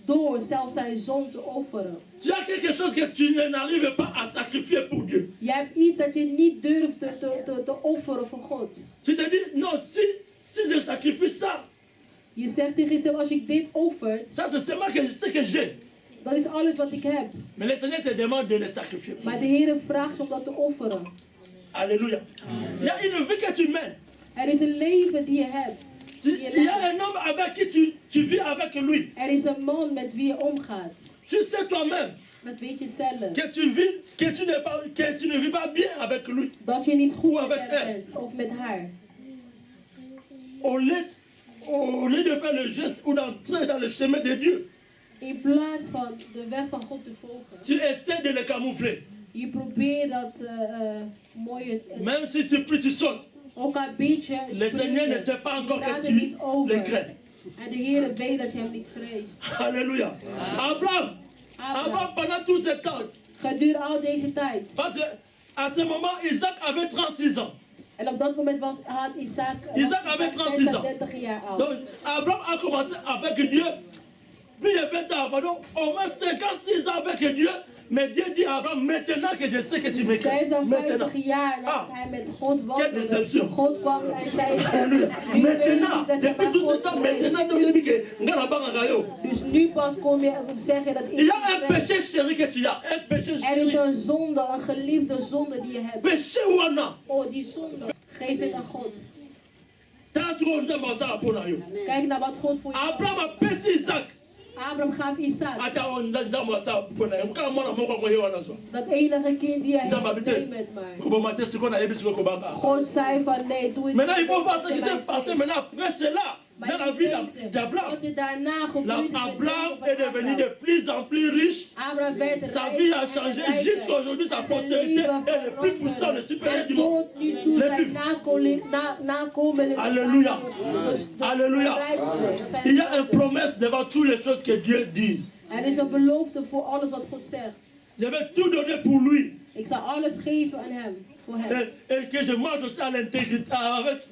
door zelfs zijn zoon te offeren. Tu as quelque chose que tu n'arrives pas à sacrifier pour Dieu. Je hebt iets dat je niet durft te offeren voor God. Tu te dis, non, si je sacrifie ça, Je zegt tegen jezelf, als ik dit offer, ça c'est seulement que je sais que j'ai. dat is alles wat ik heb. Mais le Seigneur te demande de le sacrifier. Maar de Heer vraagt je om dat te offeren. Alléluia. Il y a une vie que tu mènes. Er is een leven die je hebt. Il y a un homme avec qui tu vis avec lui. Er is een man met wie je omgaat. Tu sais toi-même Dat weet je zelf. que tu ne vis pas bien avec lui. Dat je niet goed Hoe met avec hem elle. bent. Of met haar. Au lieu de faire le geste ou d'entrer dans le chemin de Dieu, In plaats van de weg van God te volgen. tu essaies de le camoufler. Je probeert dat mooie... Même si tu pries, tu sautes. Ook een beetje... Le Seigneur ne sait pas encore que tu le crains. En de Heer weet dat je hem niet vreest. Alléluia. Abraham, pendant tout ce temps, Gedurende al deze tijd. parce qu'à ce moment, Isaac avait 36 ans. En op dat moment had Isaac avait 36 ans. 30 jaar oud. Donc, Abraham a commencé avec Dieu. Plus de 20 ans, pardon, au moins 56 ans avec Dieu. Mais Dieu dit à Abraham, maintenant que je sais que tu m'écris. Zij is al Maintenant. 50 jaar Ah, dat hij met God quelle wandelde. déception. God kwam en zei, Alléluia. "Nu weet Maintenant, je dat je depuis bij tout ce God temps, geweest maintenant, nous avons dit que nous avons pas eu. Dus nu pas kom je zeggen dat Il y a un péché chéri que tu as, un péché er is chéri. een zonde, een geliefde zonde die je hebt. Péché ou non? Oh, die zonde. Geef het aan God. Tant que nous avons ça pour nous. Kijk naar wat God voor je Abraham a doet. péché Isaac. Abraham gaf Isaac. Attends, on a ça pour nous. Quand moi, je Dat enige kind die hij Isaac m'a heeft, dit, nee met mij. comment mater ce qu'on a émis sur le combat. God zei van nee, doe het Maintenant, il niet. faut voir ce qui s'est passé maintenant après cela dans la vie d'Abraham. Wat er daarna gebeurde met het Abraham leven est van devenu Abraham. de plus en plus riche. Abraham werd Sa rijker vie a en changé rijker. jusqu'à aujourd'hui. Sa Zijn postérité leven est le plus puissant, le supérieur du monde. tot nu toe Les zijn vifs. nakomelingen. Alléluia. Alléluia. Zijn Il y a une promesse devant toutes les choses que Dieu dit. Er is een belofte voor alles wat God zegt. Je vais tout donner pour lui. Ik zal alles geven aan hem. Voor hem. Et que je marche aussi à l'intégrité, avec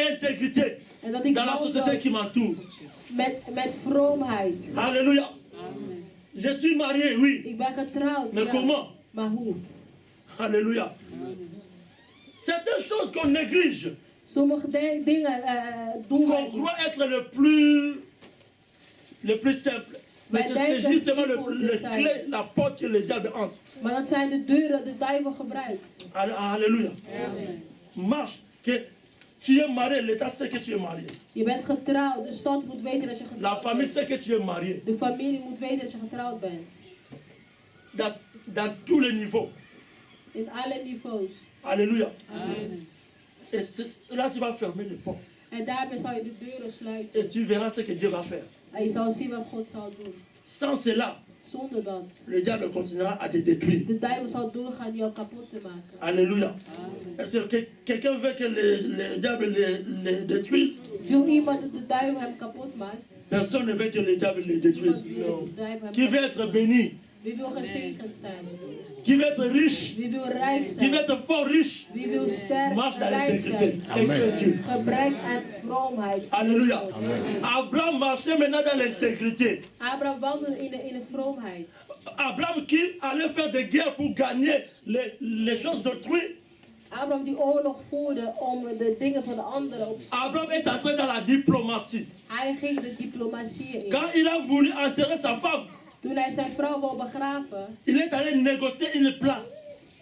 intégrité En dat ik dans la société qui m'entoure. met vroomheid. Alléluia. Je suis marié, oui. Ik ben getrouwd. Mais ja. comment? Maar hoe? Alléluia. C'est des choses qu'on néglige, Sommige dingen doen wij qu'on niet. croit être le plus simple. Mais c'est justement le clé, la porte que le diable entre. Maar dat zijn de deuren de duivel gebruikt. Alléluia. Marche. Que tu es marié, l'État sait que tu es marié. Je bent getrouwd. De stad moet weten dat je La getrouwd famille bent. sait que tu es marié. De familie moet weten dat je getrouwd bent. Dans tous les niveaux. In alle niveaus. Alléluia. Amen. Et là, tu vas fermer les portes. En daarmee zal je de deuren sluiten. Et tu verras ce que Dieu va faire. En je zal zien wat God zal doen. Sans cela, Zonder dat. le diable continuera à te détruire. De duivel zal doorgaan jou kapot te maken. Alléluia. Amen. Est-ce que quelqu'un veut que le diable les détruise? Wil iemand dat de duivel hem kapot maakt? Personne ne veut que le diable les détruise. Niemand wil dat de duivel hem Qui veut kapot être béni? Wie wil gezegend zijn? Qui veut être riche? Wie wil rijk Qui zijn? veut être fort riche? Wie wil sterk Marche dans en rijk l'intégrité. zijn? Et crains Dieu. Gebrek aan vroomheid. Alléluia. Abraham marchait maintenant dans l'intégrité. Abraham wandelde in de vroomheid. Abraham qui allait faire des guerres pour gagner les choses d'autrui. Abraham die oorlog voerde om de dingen van de anderen op. Abraham est entré dans la diplomatie. Hij ging de diplomatie in. Quand il a voulu enterrer sa femme, Toen hij zijn vrouw wou begraven, il est allé négocier une place.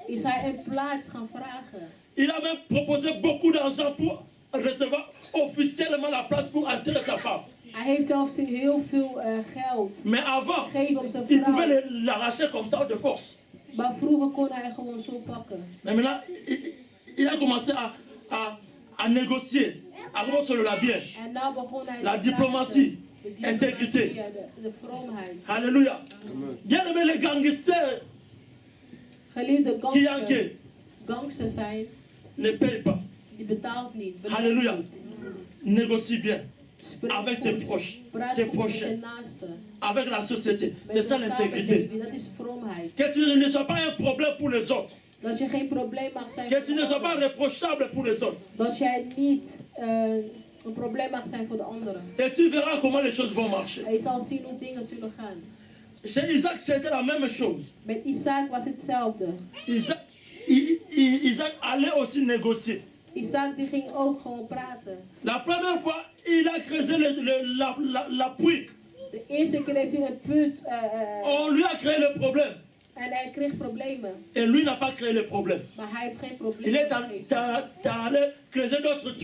is hij een plaats gaan vragen. Il a même proposé beaucoup d'argent pour recevoir officiellement la place pour enterrer sa femme. Hij heeft zelfs heel veel geld Mais avant, gegeven om zijn il pouvait vrouw. l'arracher comme ça de force. Maar vroeger kon hij gewoon zo pakken. Mais maintenant, il a commencé à négocier, à remonter le bien. En nou begon hij La te diplomatie, praten. De intégrité. diplomatie, de vroomheid. Alléluia. Bien aimé les gangsters Geliefde qui enquêtent gangsters zijn, ne payent pas. die betaalt niet. Alléluia. Négocie bien Spreek avec tes goed. proches, Praat tes goed met prochains, je naasten. avec la société. Met C'est ça de l'intégrité. samenleving, dat is vroomheid. Que tu ne sois pas un problème pour les autres. Dat je geen probleem mag zijn Que tu ne voor sois de pas anderen. reprochable pour les autres. Dat jij niet een probleem mag zijn voor de anderen. Et tu verras comment les choses vont marcher. En je zal zien hoe dingen zullen gaan. Chez Isaac, c'était la même chose. Met Isaac was hetzelfde. Isaac allait aussi négocier. Isaac die ging ook gewoon praten. La première fois, il a creusé la puits. De eerste keer heeft hij een put On lui a créé le problème. en hij kreeg problemen. Et lui n'a pas créé le problème. Maar hij heeft geen Il problemen est allé creuser d'autres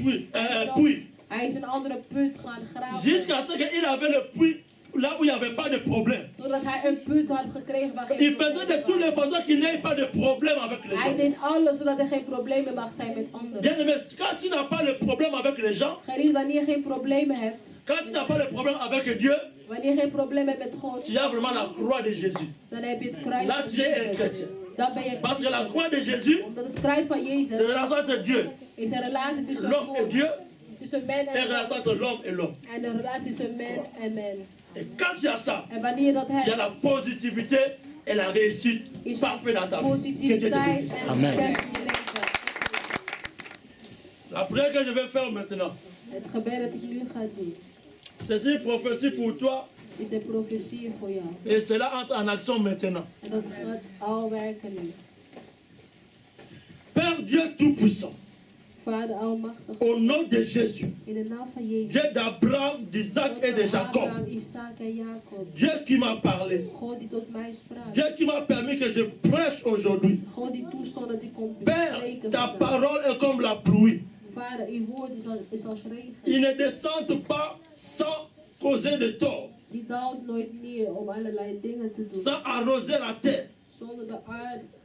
puits. Hij is een andere put gaan graven. Jusqu'à ce qu'il avait le puits là où il n'y avait pas de problème. Doordat hij een put had gekregen waar geen Il faisait de problemen toutes les waren. façons qu'il n'ait pas de problème avec les Hij gens. deed alles zodat er geen problemen mag zijn met anderen. Bien aimé, quand tu n'as pas de problème avec les gens, Geliefd, wanneer je geen problemen hebt, quand tu n'as pas de problème avec Dieu, wanneer je geen problemen hebt met God, tu as vraiment la croix de Jésus. dan heb je het kruis Là, van tu es un Jezus. chrétien. Dan ben je Parce que la christen. croix de Jésus, Omdat het kruis van c'est Jezus la relation entre Dieu, is een relatie tussen l'homme et God, Dieu, tussen men et la en relation God, entre l'homme et l'homme. en een relatie tussen men en men. Et quand tu as ça, En wanneer je dat tu as hebt, la positivité et la réussite is parfaite dans ta vie. Que Dieu te positiviteit bénisse. en Amen. succes in je leven. La prière que je vais faire maintenant, Het gebed dat ik nu ga doen, c'est une prophétie pour toi is de profetie voor jou. Et cela entre en action maintenant. En dat gaat al werken nu. Père Dieu Tout-Puissant, Vader almachtig, au nom de Jésus, in de naam van Jezus. Dieu d'Abraham, d'Isaac et de Jacob, Abraham, Isaac en Jacob. Dieu qui m'a parlé, God die tot mij sprak. Dieu qui m'a permis que je prêche aujourd'hui. God die toestond dat ik kon Père, spreken. ta vandaag. parole est comme la pluie. Vader, uw woord is als regen. Il ne descend pas sans causer de tort, Die daalt nooit neer om allerlei dingen te doen. sans arroser la terre. Zonder de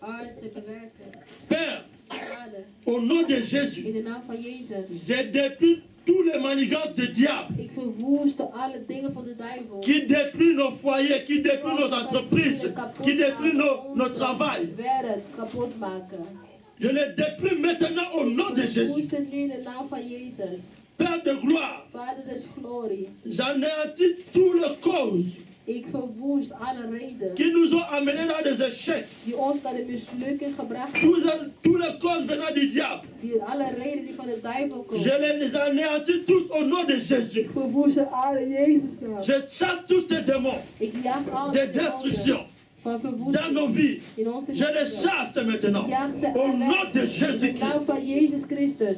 aarde te bewerken. Père, Vader, au nom de Jésus, in de naam van Jezus. j'ai détruit tous les manigances du diable Ik verwoeste alle dingen van de duivel. qui détruit nos foyers, qui détruit nos entreprises, qui détruit nos travail. Werk kapot maken. Je les détruis maintenant au nom de Jésus. Verwoest het nu in de naam van Jezus. Père de gloire, Vader des glorie. j'anéantis toutes les causes Ik verwoest alle redenen qui nous ont amenés dans des échecs. die ons naar de mislukking gebracht Toutes les causes venant du diable. die alle redenen die van de duivel komen. Je les anéantis tous au nom de Jésus. Ik verwoest ze alle in Jezus naam. Je chasse tous ces démons Ik jaag alle de destruction van dans verwoesting nos vies. in onze Je les leven. chasse maintenant Ik jaag ze au alle nom de in de naam Jésus-Christ. van Jezus Christus.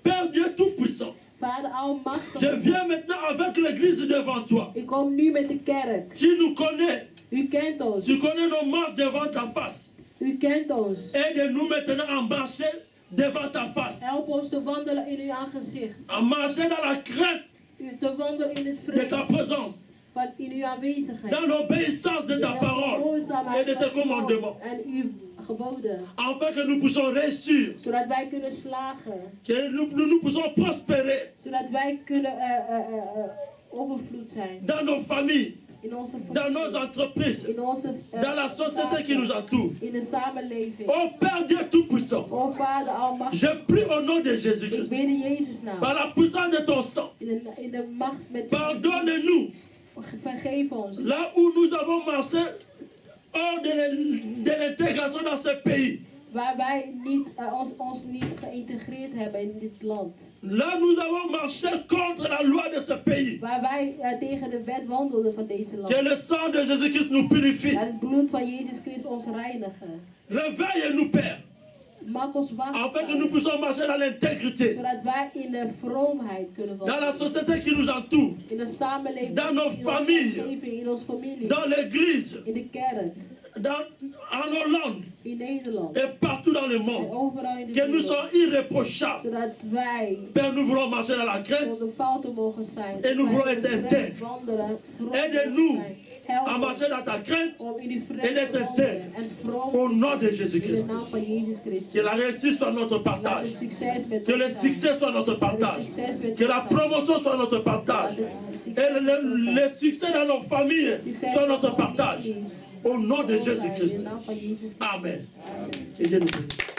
Père Dieu Tout-Puissant, Vader almachtig. je viens maintenant avec l'église devant toi. Ik kom nu met de kerk. Tu nous connais, U kent ons. tu connais nos marches devant ta face. U kent ons. Aide-nous maintenant à marcher devant ta face, Help ons te wandelen in uw aangezicht. à marcher dans la crainte Te wandelen in het de ta vrees présence, van in uw aanwezigheid. dans l'obéissance de ta In de parole et gehoorzaamheid de van tes uw woord commandements, en uw geboden. afin que nous puissions réussir, Zodat wij kunnen slagen. que nous puissions prospérer Zodat wij kunnen overvloed zijn. dans nos familles, In onze dans nos familie. entreprises, In onze dans la société qui nous entoure. in de samenleving. Oh Père Dieu Tout-Puissant, O Vader almachtig. je prie au nom de Ik Jésus-Christ, bid in Jezus naam. par la puissance de ton sang, In de macht met pardonne-nous vergeef ons. là où nous avons marché hors de l'intégration dans ce pays. Waar wij niet, ons niet geïntegreerd hebben in dit land. Là, nous avons marché contre la loi de ce pays. Waar wij tegen de wet wandelden van deze land. Que le sang de Jésus-Christ nous purifie. Laat het bloed van Jezus Christus ons reinigen. Réveille-nous, Père, Maak ons afin que nous wakker. puissions marcher dans l'intégrité, Zodat wij in de vroomheid kunnen dans la wandelen. société qui nous entoure, In de samenleving. dans nos in onze familles. omgeving, in onze familie. dans l'église, In de kerk. en Hollande In Nederland. et partout dans le En monde. overal in de Que nous wereld. soyons irréprochables. Zodat wij Père, nous voulons marcher dans la crainte, zonder fouten mogen zijn. En nous Wij voulons in être vrees intègres. wandelen, vroom Aide-nous zijn. Help à ons marcher dans ta crainte om in die et vrees d'être te wandelen. intègres. En vroom Au nom de in de Jésus-Christ. naam van Jezus Christus. Que la réussite soit notre Laat partage. het succes met Que ons le zijn. succès soit notre partage. Que la promotion soit notre partage. Et le succès dans nos familles soit notre partage. Au nom de Jésus-Christ. Amen. Et Dieu nous bénisse.